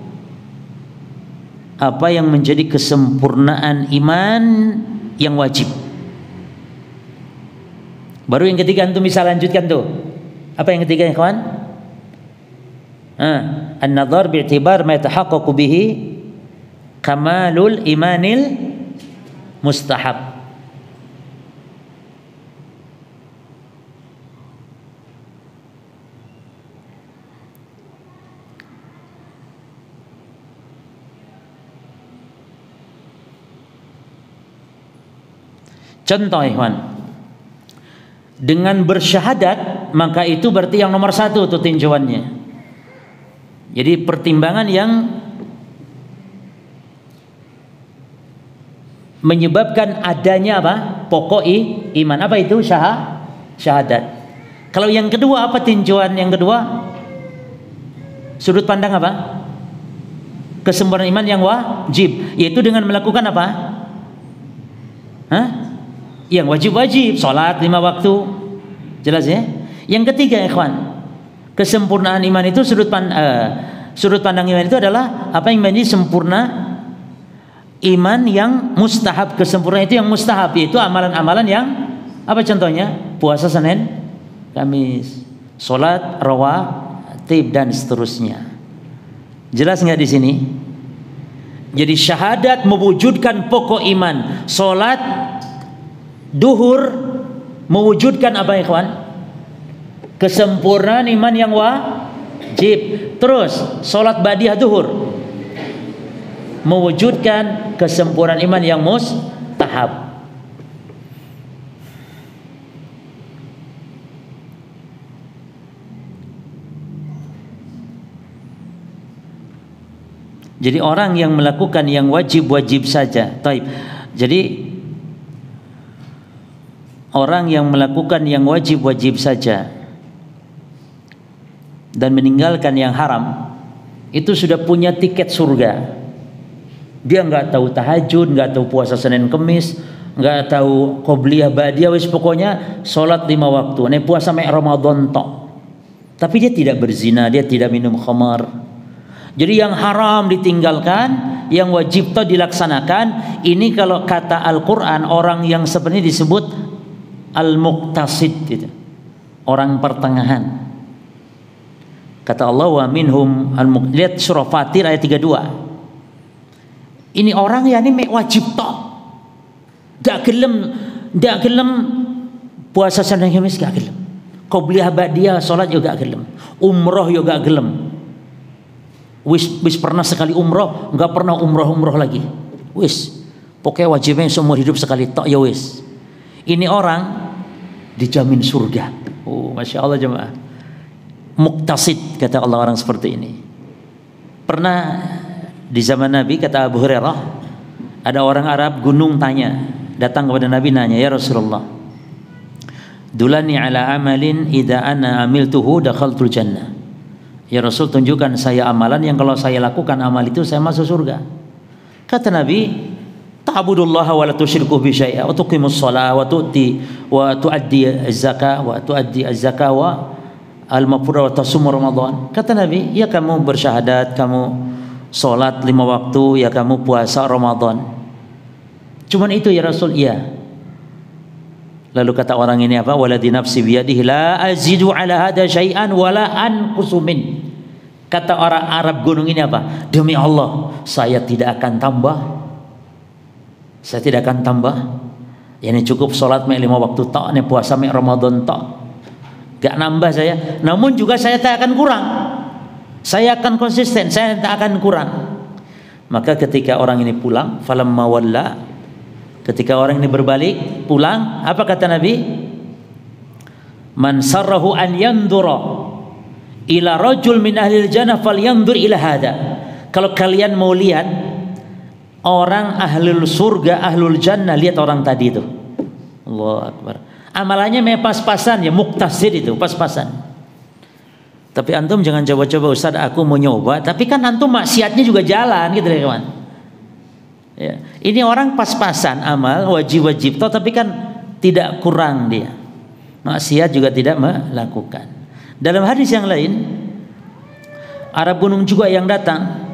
apa yang menjadi kesempurnaan iman yang wajib. Baru yang ketiga antum bisa lanjutkan tuh. Apa yang ketiga ya kawan? An-nadhar bi'tibar ma yatahaqqaqu bihi kamalul imanil mustahab. Contoh ikhwan, dengan bersyahadat maka itu berarti yang nomor satu tuh tinjauannya. Jadi pertimbangan yang menyebabkan adanya apa? Pokok iman. Apa itu? Syahadat. Kalau yang kedua apa tinjauan yang kedua? Sudut pandang apa? Kesempurnaan iman yang wajib, yaitu dengan melakukan apa? Yang wajib-wajib, sholat 5 waktu. Jelas ya? Yang ketiga ikhwan, kesempurnaan iman itu sudut pandang iman itu adalah apa yang menjadi sempurna iman yang mustahab. Kesempurnaan itu yang mustahab, yaitu amalan-amalan yang apa contohnya? Puasa Senin, Kamis, sholat rawatib dan seterusnya. Jelas nggak di sini? Jadi syahadat mewujudkan pokok iman. Salat duhur mewujudkan apa ikhwan? Kesempurnaan iman yang wajib. Terus salat ba'diyah duhur mewujudkan kesempurnaan iman yang mustahab. Jadi orang yang melakukan yang wajib-wajib saja. Taib. Jadi orang yang melakukan yang wajib-wajib saja dan meninggalkan yang haram, itu sudah punya tiket surga. Dia nggak tahu tahajud, nggak tahu puasa Senin Kemis, nggak tahu qobliyah ba'diyah, wis pokoknya sholat 5 waktu. Nih puasa mek Ramadan tok. Tapi dia tidak berzina, dia tidak minum khamar. Jadi yang haram ditinggalkan, yang wajib toh dilaksanakan. Ini kalau kata Al-Quran, orang yang sebenarnya disebut al-muqtasid gitu. Orang pertengahan. Kata Allah, wa minhum lihat surah Fatir ayat 32. Ini orang ya ini wajib toh. Gak gelem puasa Senin Kamis gak gelem. Qobliyah ba'diyah salat juga gak gelem. Umroh juga gak gelem. Wis pernah sekali umroh, nggak pernah umroh lagi. Wis, pokoknya wajibnya seumur hidup sekali tok ya wis. Ini orang dijamin surga. Oh, masya Allah jemaah. Muqtasid kata Allah orang seperti ini. Pernah di zaman Nabi kata Abu Hurairah, ada orang Arab gunung datang kepada Nabi nanya, ya Rasulullah, dulani ala amalin idza ana amiltuhu dakhaltul jannah. Ya Rasul, tunjukkan saya amalan yang kalau saya lakukan amal itu saya masuk surga. Kata Nabi, ta'budullaha wa la tusyriku bi syai'a wa tuqimus shalah wa tuaddi az-zakah wa al-mafruḍ wa tasum Ramadan. Kata Nabi, ya kamu bersyahadat, kamu salat 5 waktu, ya kamu puasa Ramadan. Cuman itu ya Rasul, iya. Lalu kata orang ini apa? Waladi nafsi biyadihi la azidu ala hada syai'an wala anqusu min. Kata orang Arab gunung ini apa? Demi Allah, saya tidak akan tambah. Saya tidak akan tambah. Yani cukup salat mek 5 waktu tok, nek puasa mek Ramadan tok. Gak nambah saya. Namun juga saya tak akan kurang. Saya akan konsisten, saya tak akan kurang. Maka ketika orang ini pulang, falamma walla, ketika orang ini berbalik pulang, apa kata Nabi? Man sarrahu an yandura ila rajul min ahlil jannah falyandur ila hada. Kalau kalian mau lihat orang ahlul surga, ahlul jannah, lihat orang tadi itu. Allahu Akbar. Amalannya memang pas-pasan ya, muqtasid itu, pas-pasan. Tapi antum jangan coba-coba, Ustaz aku mau nyoba, tapi kan antum maksiatnya juga jalan gitu ya kawan. Ya. Ini orang pas-pasan amal wajib-wajib toh, tapi kan tidak kurang dia. Maksiat juga tidak melakukan. Dalam hadis yang lain, Arab gunung juga yang datang.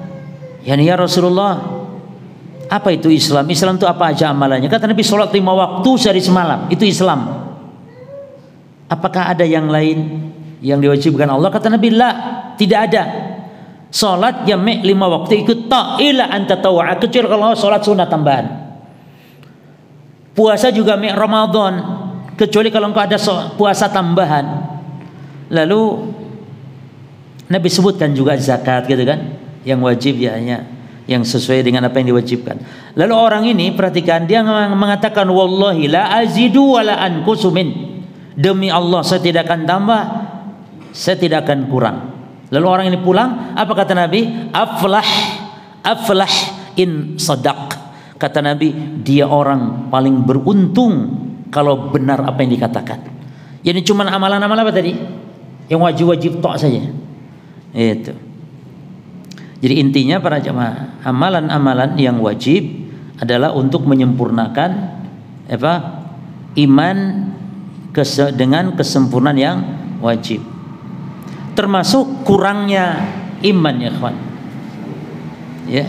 Ya Rasulullah, apa itu Islam? Islam itu apa aja amalannya? Kata Nabi, sholat 5 waktu sehari semalam, itu Islam. Apakah ada yang lain yang diwajibkan Allah? Kata Nabi, la, tidak ada. Salat yang 5 waktu ikut tak ila anta taw'a, kecuali kalau salat sunat tambahan. Puasa juga mek Ramadan, kecuali kalau engkau ada puasa tambahan. Lalu Nabi sebutkan juga zakat gitu kan, yang wajib ya hanya yang sesuai dengan apa yang diwajibkan. Lalu orang ini perhatikan, dia mengatakan wallahi la azidu wa la anqusu min. Demi Allah saya tidak akan tambah, saya tidak akan kurang. Lalu orang ini pulang, apa kata Nabi? Aflah in sadaq. Kata Nabi, dia orang paling beruntung kalau benar apa yang dikatakan. Jadi cuma amalan-amalan apa tadi? Yang wajib-wajib tok saja. Itu. Jadi intinya para jemaah, amalan-amalan yang wajib adalah untuk menyempurnakan iman dengan kesempurnaan yang wajib. Termasuk kurangnya iman ya kawan. Ya.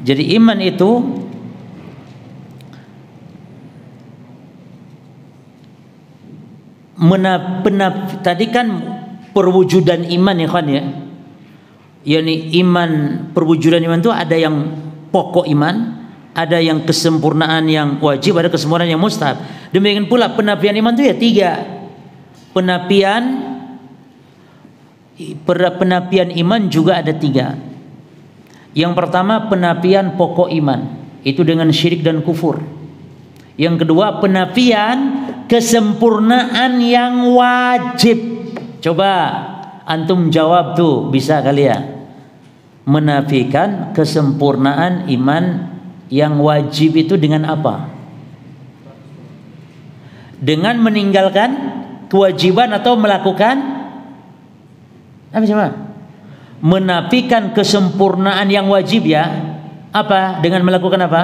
Jadi iman itu tadi kan perwujudan iman ya kawan ya. yakni iman, perwujudan iman itu ada yang pokok iman, ada yang kesempurnaan yang wajib, ada kesempurnaan yang mustahab. Demikian pula penafian iman itu ya tiga. Penafian iman juga ada tiga. Yang pertama penafian pokok iman, itu dengan syirik dan kufur. Yang kedua penafian kesempurnaan yang wajib. Coba antum jawab tuh, bisa kali ya? Menafikan kesempurnaan iman yang wajib itu dengan apa? Dengan meninggalkan kewajiban atau melakukan apa coba? Menafikan kesempurnaan yang wajib ya. Apa? Dengan melakukan apa?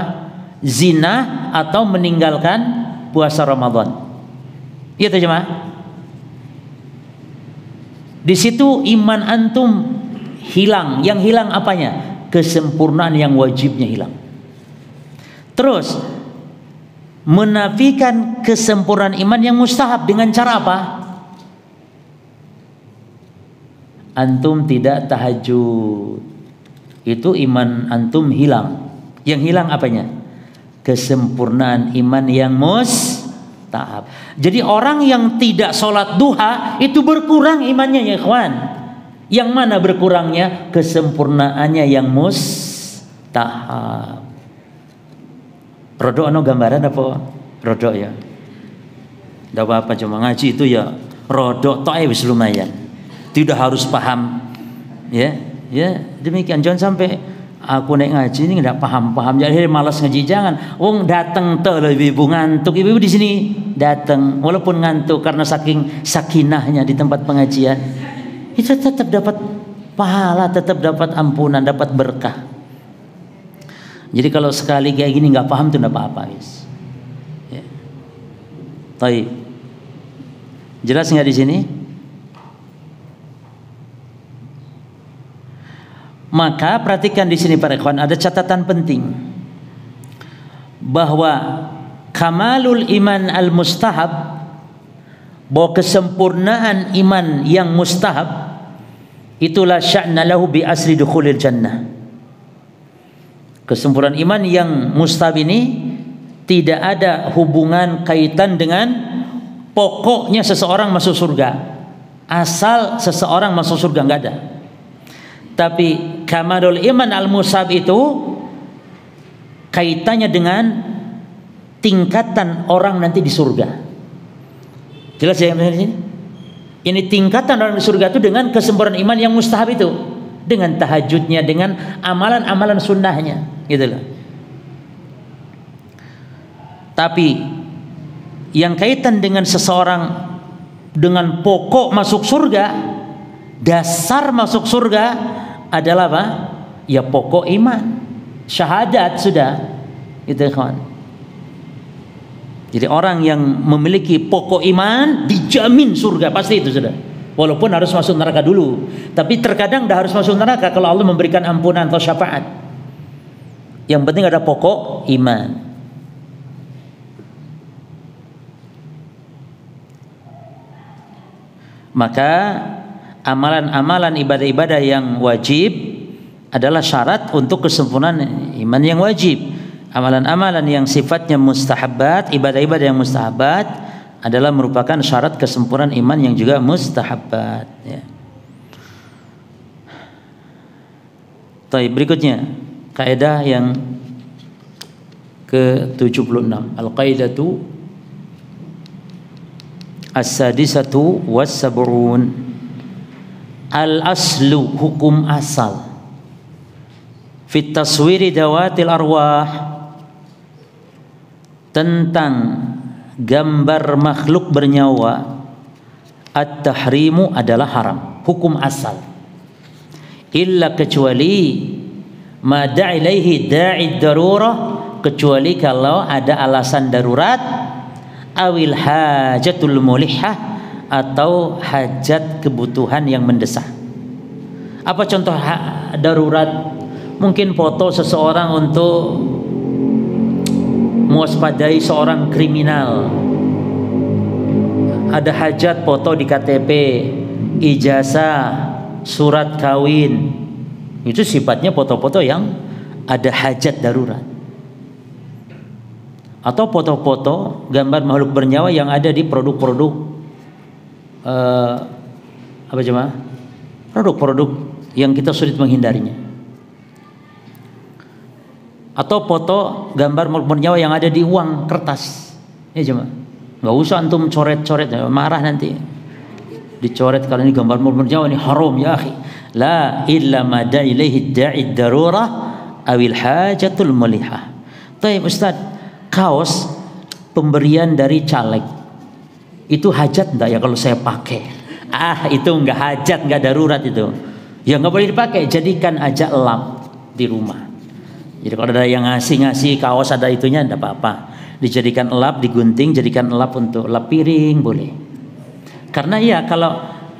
Zina atau meninggalkan puasa Ramadan. Iya tuh jemaah. Di situ iman antum hilang. Yang hilang apanya? Kesempurnaan yang wajibnya hilang. Terus menafikan kesempurnaan iman yang mustahab dengan cara apa? Antum tidak tahajud, itu iman antum hilang. Yang hilang apanya? Kesempurnaan iman yang mustahab. Jadi orang yang tidak sholat duha itu berkurang imannya ya ikhwan. Yang mana berkurangnya? Kesempurnaannya yang mustahab. Rodok ano gambaran apa? Rodok ya. Tidak apa-apa, cuma ngaji itu ya rodok toh wis lumayan. Tidak harus paham. Ya, demikian. Jangan sampai aku naik ngaji ini tidak paham-paham. Jadi malas ngaji, jangan. Wong datang tuh ibu ngantuk, ibu di sini datang walaupun ngantuk karena saking sakinahnya di tempat pengajian. Itu tetap dapat pahala, tetap dapat ampunan, dapat berkah. Jadi kalau sekali kayak gini nggak paham tuh nggak apa-apa, guys. Ya. Baik. Jelas nggak di sini? Maka perhatikan di sini para ikhwan, ada catatan penting bahwa kamalul iman al mustahab, bahwa kesempurnaan iman yang mustahab itulah sya'na lahu bi asli dukhulil jannah. Kesempurnaan iman yang mustahab ini tidak ada hubungan kaitan dengan pokoknya seseorang masuk surga. Asal seseorang masuk surga enggak ada. Tapi kamalul iman al-mustahab itu kaitannya dengan tingkatan orang nanti di surga. Jelas ya di sini? Ini tingkatan orang di surga itu dengan kesempurnaan iman yang mustahab itu, dengan tahajudnya, dengan amalan-amalan sunnahnya, gitu loh. Tapi yang kaitan dengan seseorang dengan pokok masuk surga, dasar masuk surga adalah apa? Ya pokok iman, syahadat sudah, gitu kawan. Jadi orang yang memiliki pokok iman dijamin surga, pasti itu sudah. Walaupun harus masuk neraka dulu, tapi terkadang dah harus masuk neraka kalau Allah memberikan ampunan atau syafaat. Yang penting ada pokok iman. Maka amalan-amalan ibadah-ibadah yang wajib adalah syarat untuk kesempurnaan iman yang wajib. Amalan-amalan yang sifatnya mustahabbat, ibadah-ibadah yang mustahabbat adalah merupakan syarat kesempurnaan iman yang juga mustahabbat, ya. Baik, berikutnya kaidah yang ke-76, al-qaidatu as-sadisatu was-sab'un, al-aslu, hukum asal, fit taswiri dawatil arwah, tentang gambar makhluk bernyawa, at-tahrimu adalah haram, hukum asal. Illa kecuali ma da'ilaihi da'id darurah, kecuali kalau ada alasan darurat, awil hajatul mulihah, atau hajat kebutuhan yang mendesak. Apa contoh darurat? Mungkin foto seseorang untuk mewaspadai seorang kriminal, ada hajat foto di KTP, ijazah, surat kawin, Itu sifatnya foto-foto yang ada hajat darurat. Atau foto-foto gambar makhluk bernyawa yang ada di produk-produk apa jemaah? Produk-produk yang kita sulit menghindarinya. Atau foto gambar makhluk bernyawa yang ada di uang kertas. Ya jemaah. Nggak usah antum coret-coret, marah nanti. Dicoret kalau ini gambar makhluk bernyawa, ini haram ya akhi. La illa ma da ilaihi da'i darurah awil hajatul mulihah. Baik Ustaz, kaos pemberian dari caleg itu hajat enggak ya kalau saya pakai? Itu enggak hajat, enggak darurat itu. Ya enggak boleh dipakai, jadikan aja lap di rumah. Jadi kalau ada yang ngasih kaos ada itunya enggak apa-apa. Dijadikan lap, digunting, jadikan lap untuk lap piring boleh. Karena ya kalau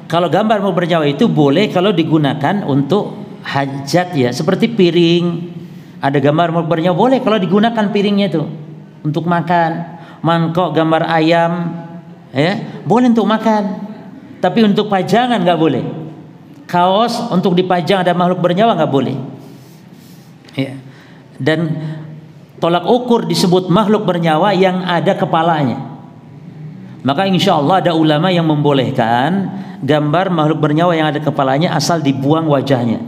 gambar mau bernyawa itu boleh kalau digunakan untuk hajat ya, seperti piring. Ada gambar mau bernyawa boleh kalau digunakan piringnya itu untuk makan. Mangkok gambar ayam ya, boleh untuk makan. Tapi untuk pajangan nggak boleh. Kaos untuk dipajang ada makhluk bernyawa nggak boleh. Ya. Dan tolak ukur disebut makhluk bernyawa yang ada kepalanya. Maka insya Allah ada ulama yang membolehkan gambar makhluk bernyawa yang ada kepalanya asal dibuang wajahnya,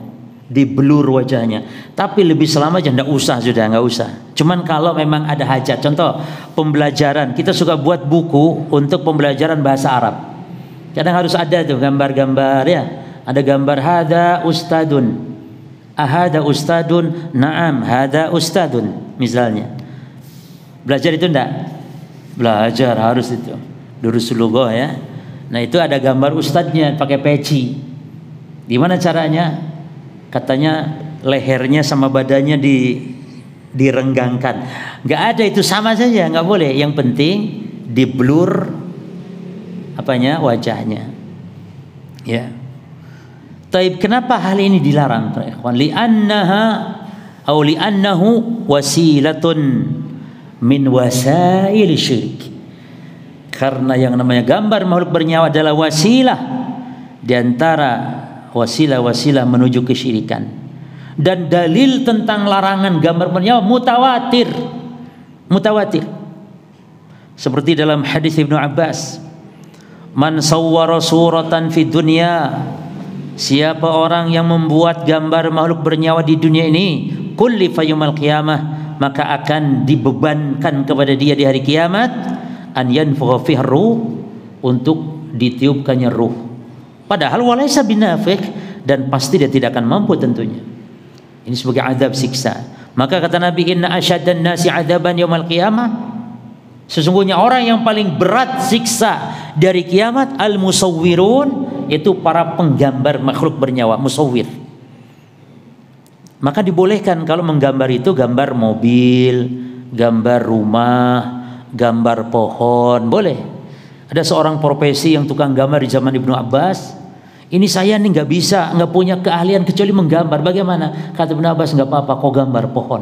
diblur wajahnya. Tapi lebih selama aja, nggak usah, sudah nggak usah. Cuman kalau memang ada hajat, contoh pembelajaran, kita suka buat buku untuk pembelajaran bahasa Arab. Kadang harus ada tuh gambar-gambar ya. Ada gambar hada ustadun, ahada ustadun, naam hada ustadun misalnya. Belajar itu enggak? Belajar harus itu. Durus lughah ya. Nah itu ada gambar ustadznya pakai peci. Gimana caranya? Katanya lehernya sama badannya direnggangkan. Nggak ada, itu sama saja, nggak boleh. Yang penting di blur apanya, wajahnya. Ya. Taib, kenapa hal ini dilarang para ikhwan? Li'annahu wasilatun min wasail syirik. Karena yang namanya gambar makhluk bernyawa adalah wasilah di antara wasilah-wasilah menuju kesyirikan. Dan dalil tentang larangan gambar bernyawa mutawatir. Seperti dalam hadis Ibnu Abbas, man sawwara suratan fid dunya, siapa orang yang membuat gambar makhluk bernyawa di dunia ini, kullifa yaumil qiyamah, maka akan dibebankan kepada dia di hari kiamat an yanfukha fihi ruh, untuk ditiupkannya ruh. Padahal walaysa binafiq, dan pasti dia tidak akan mampu tentunya. Ini sebagai azab siksa. Maka kata Nabi, inna asyaddan nasi adaban yaumil qiyamah, sesungguhnya orang yang paling berat siksa dari kiamat al-musawwirun, itu para penggambar makhluk bernyawa, musawwir. Maka dibolehkan kalau menggambar itu gambar mobil, gambar rumah, gambar pohon, boleh. Ada seorang profesi yang tukang gambar di zaman Ibnu Abbas. Ini saya nih nggak bisa, nggak punya keahlian kecuali menggambar. Bagaimana? Kata Ibnu Abbas, nggak apa-apa, kau gambar pohon.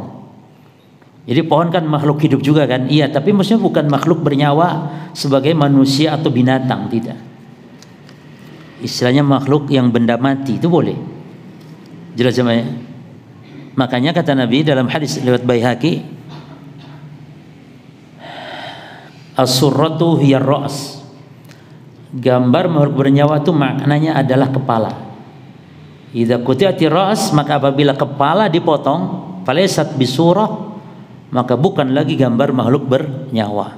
Jadi pohon kan makhluk hidup juga kan? Iya, tapi maksudnya bukan makhluk bernyawa sebagai manusia atau binatang, tidak. Istilahnya makhluk yang benda mati, itu boleh. Jelas ya? Makanya kata Nabi dalam hadis lewat Baihaqi, as-surratu hiya ra's. Gambar makhluk bernyawa itu maknanya adalah kepala. Idza quti'ati ra's, maka apabila kepala dipotong, falaysat bisurah, maka bukan lagi gambar makhluk bernyawa.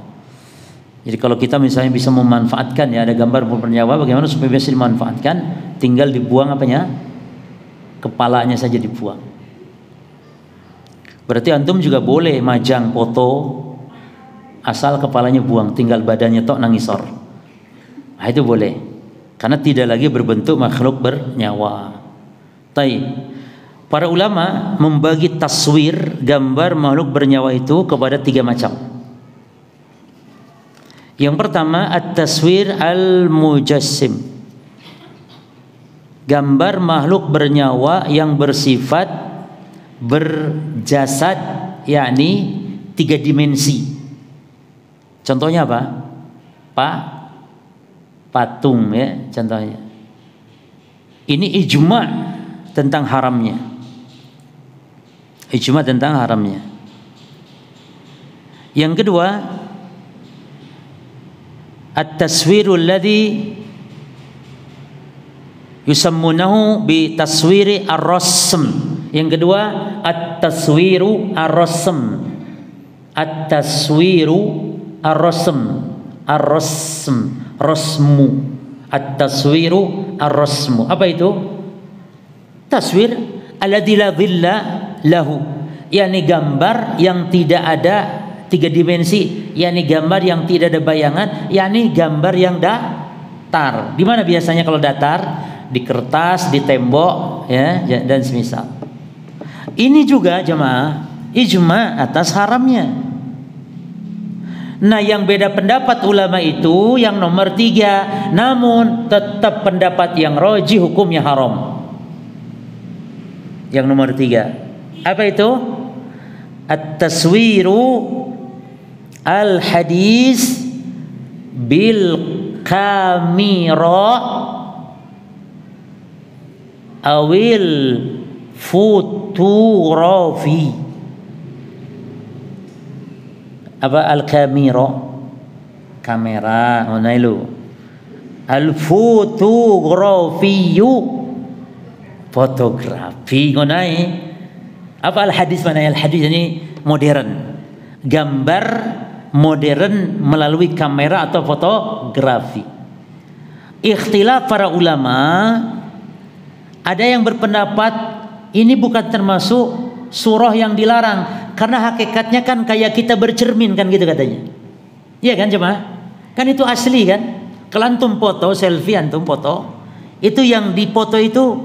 Jadi kalau kita misalnya bisa memanfaatkan, ya ada gambar makhluk bernyawa, bagaimana supaya bisa dimanfaatkan? Tinggal dibuang apanya? Kepalanya saja dibuang. Berarti antum juga boleh majang foto asal kepalanya buang, tinggal badannya tok nangisor. Nah, itu boleh. Karena tidak lagi berbentuk makhluk bernyawa. Taib. Para ulama membagi taswir gambar makhluk bernyawa itu kepada 3 macam. Yang pertama, at-taswir al-mujassim. Gambar makhluk bernyawa yang bersifat berjasad, yakni 3 dimensi. Contohnya apa? Patung ya contohnya. Ini ijma' tentang haramnya. ijma tentang haramnya. Yang kedua, at-taswirul ladzi yusammunahu bi taswiri ar-rasm. Yang kedua, at-taswiru ar-rasm. At-taswiru ar-rasm. Ar-rasm, rasmu. At-taswiru ar-rasmu. Apa itu? Taswir alladzi la dhilla lahu. yakni gambar yang tidak ada tiga dimensi, yakni gambar yang tidak ada bayangan, yakni gambar yang datar. Di mana biasanya kalau datar? Di kertas, di tembok, ya, dan semisal. Ini juga jemaah ijma atas haramnya. Nah, yang beda pendapat ulama itu yang nomor 3, namun tetap pendapat yang roji hukumnya haram. Yang nomor 3, apa itu? At-taswiru al-hadis bil kamera awil fotografi. Apa al-kamera? Kamera, mana itu? Al-fotografiyu, fotografi, mana? Apa al-hadis? Mana al-hadis ini modern, gambar modern melalui kamera atau fotografi. Ikhtilaf para ulama, ada yang berpendapat ini bukan termasuk surah yang dilarang. Karena hakikatnya kan kayak kita bercermin kan gitu katanya. Iya kan jemaah? Kan itu asli kan? Kalau antum foto, selfie antum foto, itu yang dipoto itu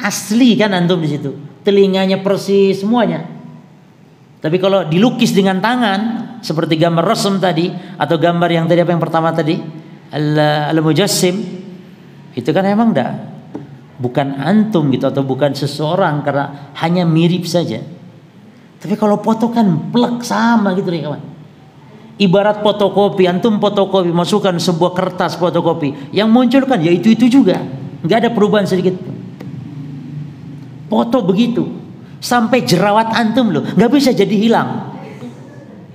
asli kan antum di situ. Telinganya persis semuanya. Tapi kalau dilukis dengan tangan seperti gambar rasm tadi atau gambar yang tadi apa yang pertama tadi? Al-mujassim, itu kan emang bukan antum gitu atau bukan seseorang karena hanya mirip saja. Tapi kalau foto kan plek sama gitu ya kawan. Ibarat fotokopi, antum fotokopi masukkan sebuah kertas fotokopi, yang muncul kan ya itu juga, nggak ada perubahan sedikit. Foto begitu, sampai jerawat antum loh, nggak bisa jadi hilang.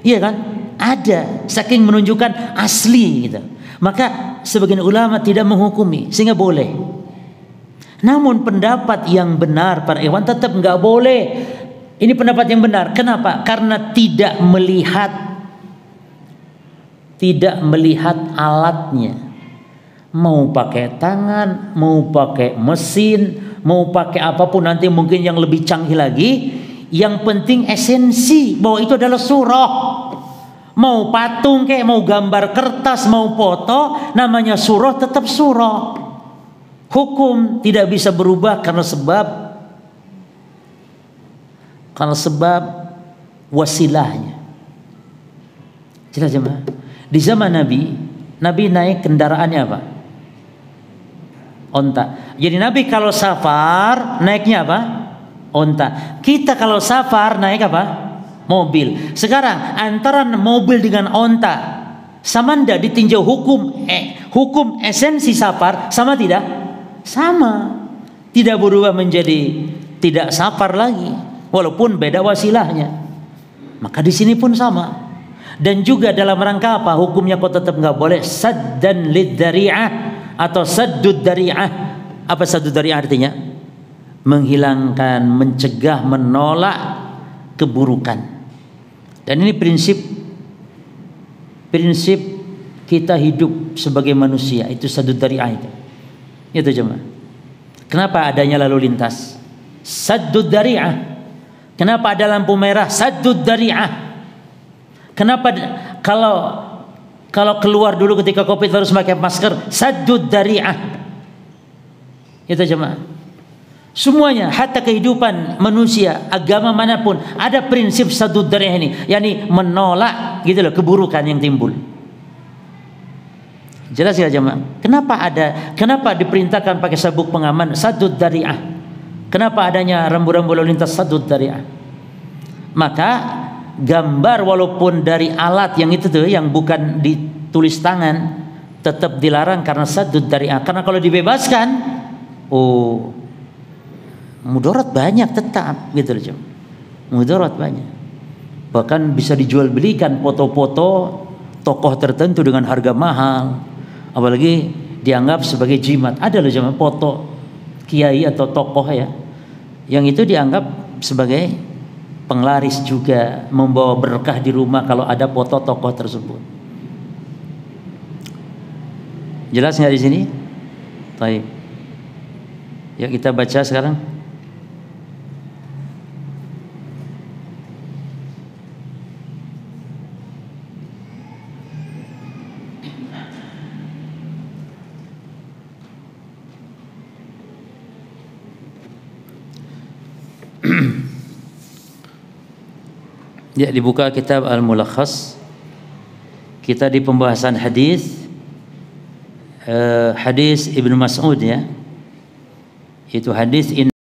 Iya kan? Ada, saking menunjukkan asli gitu. Maka sebagian ulama tidak menghukumi, sehingga boleh. Namun pendapat yang benar para ikhwan tetap nggak boleh. Ini pendapat yang benar. Kenapa? Karena tidak melihat alatnya. Mau pakai tangan, mau pakai mesin, mau pakai apapun nanti mungkin yang lebih canggih lagi. Yang penting esensi bahwa itu adalah surah. Mau patung kayak mau gambar kertas, mau foto, namanya surah tetap surah. Hukum tidak bisa berubah karena sebab wasilahnya. Jelas jemaah. Di zaman Nabi naik kendaraannya apa? Onta. Jadi Nabi kalau safar naiknya apa? Onta. Kita kalau safar naik apa? Mobil. Sekarang antara mobil dengan onta sama ndak ditinjau hukum esensi safar sama tidak? Sama. Tidak berubah menjadi tidak safar lagi. Walaupun beda wasilahnya, maka di sini pun sama. Dan juga dalam rangka apa? Hukumnya kok tetap nggak boleh saddan lidzari'ah atau saddud dari'ah. Apa saddud dari'ah artinya? Menghilangkan, mencegah, menolak keburukan. Dan ini prinsip kita hidup sebagai manusia, itu saddud dari'ah itu. Itu jemaah. Kenapa adanya lalu lintas? Saddud dari'ah. Kenapa ada lampu merah? Saddud dari'ah. Kenapa kalau keluar dulu ketika Covid harus pakai masker? Saddud dari'ah. Itu jemaah. Semuanya, hatta kehidupan manusia, agama manapun ada prinsip saddud dari'ah ini, yakni menolak gitu loh keburukan yang timbul. Jelas ya jemaah? Kenapa diperintahkan pakai sabuk pengaman? Saddud dari'ah. Kenapa adanya rambu-rambu lalu lintas saddud dari'ah? Maka gambar walaupun dari alat yang itu tuh yang bukan ditulis tangan tetap dilarang karena saddud dari'ah. Karena kalau dibebaskan, mudarat banyak tetap gitu loh. Mudarat banyak. Bahkan bisa dijual belikan foto-foto tokoh tertentu dengan harga mahal. Apalagi dianggap sebagai jimat. Ada loh zaman foto kiai atau tokoh ya, yang itu dianggap sebagai penglaris juga, membawa berkah di rumah kalau ada foto tokoh tersebut. Jelas nggak di sini? Baik. Yuk kita baca sekarang. Ya, dibuka kitab Al-Mulakhas. Kita di pembahasan hadis hadis Ibnu Mas'ud ya. Itu hadis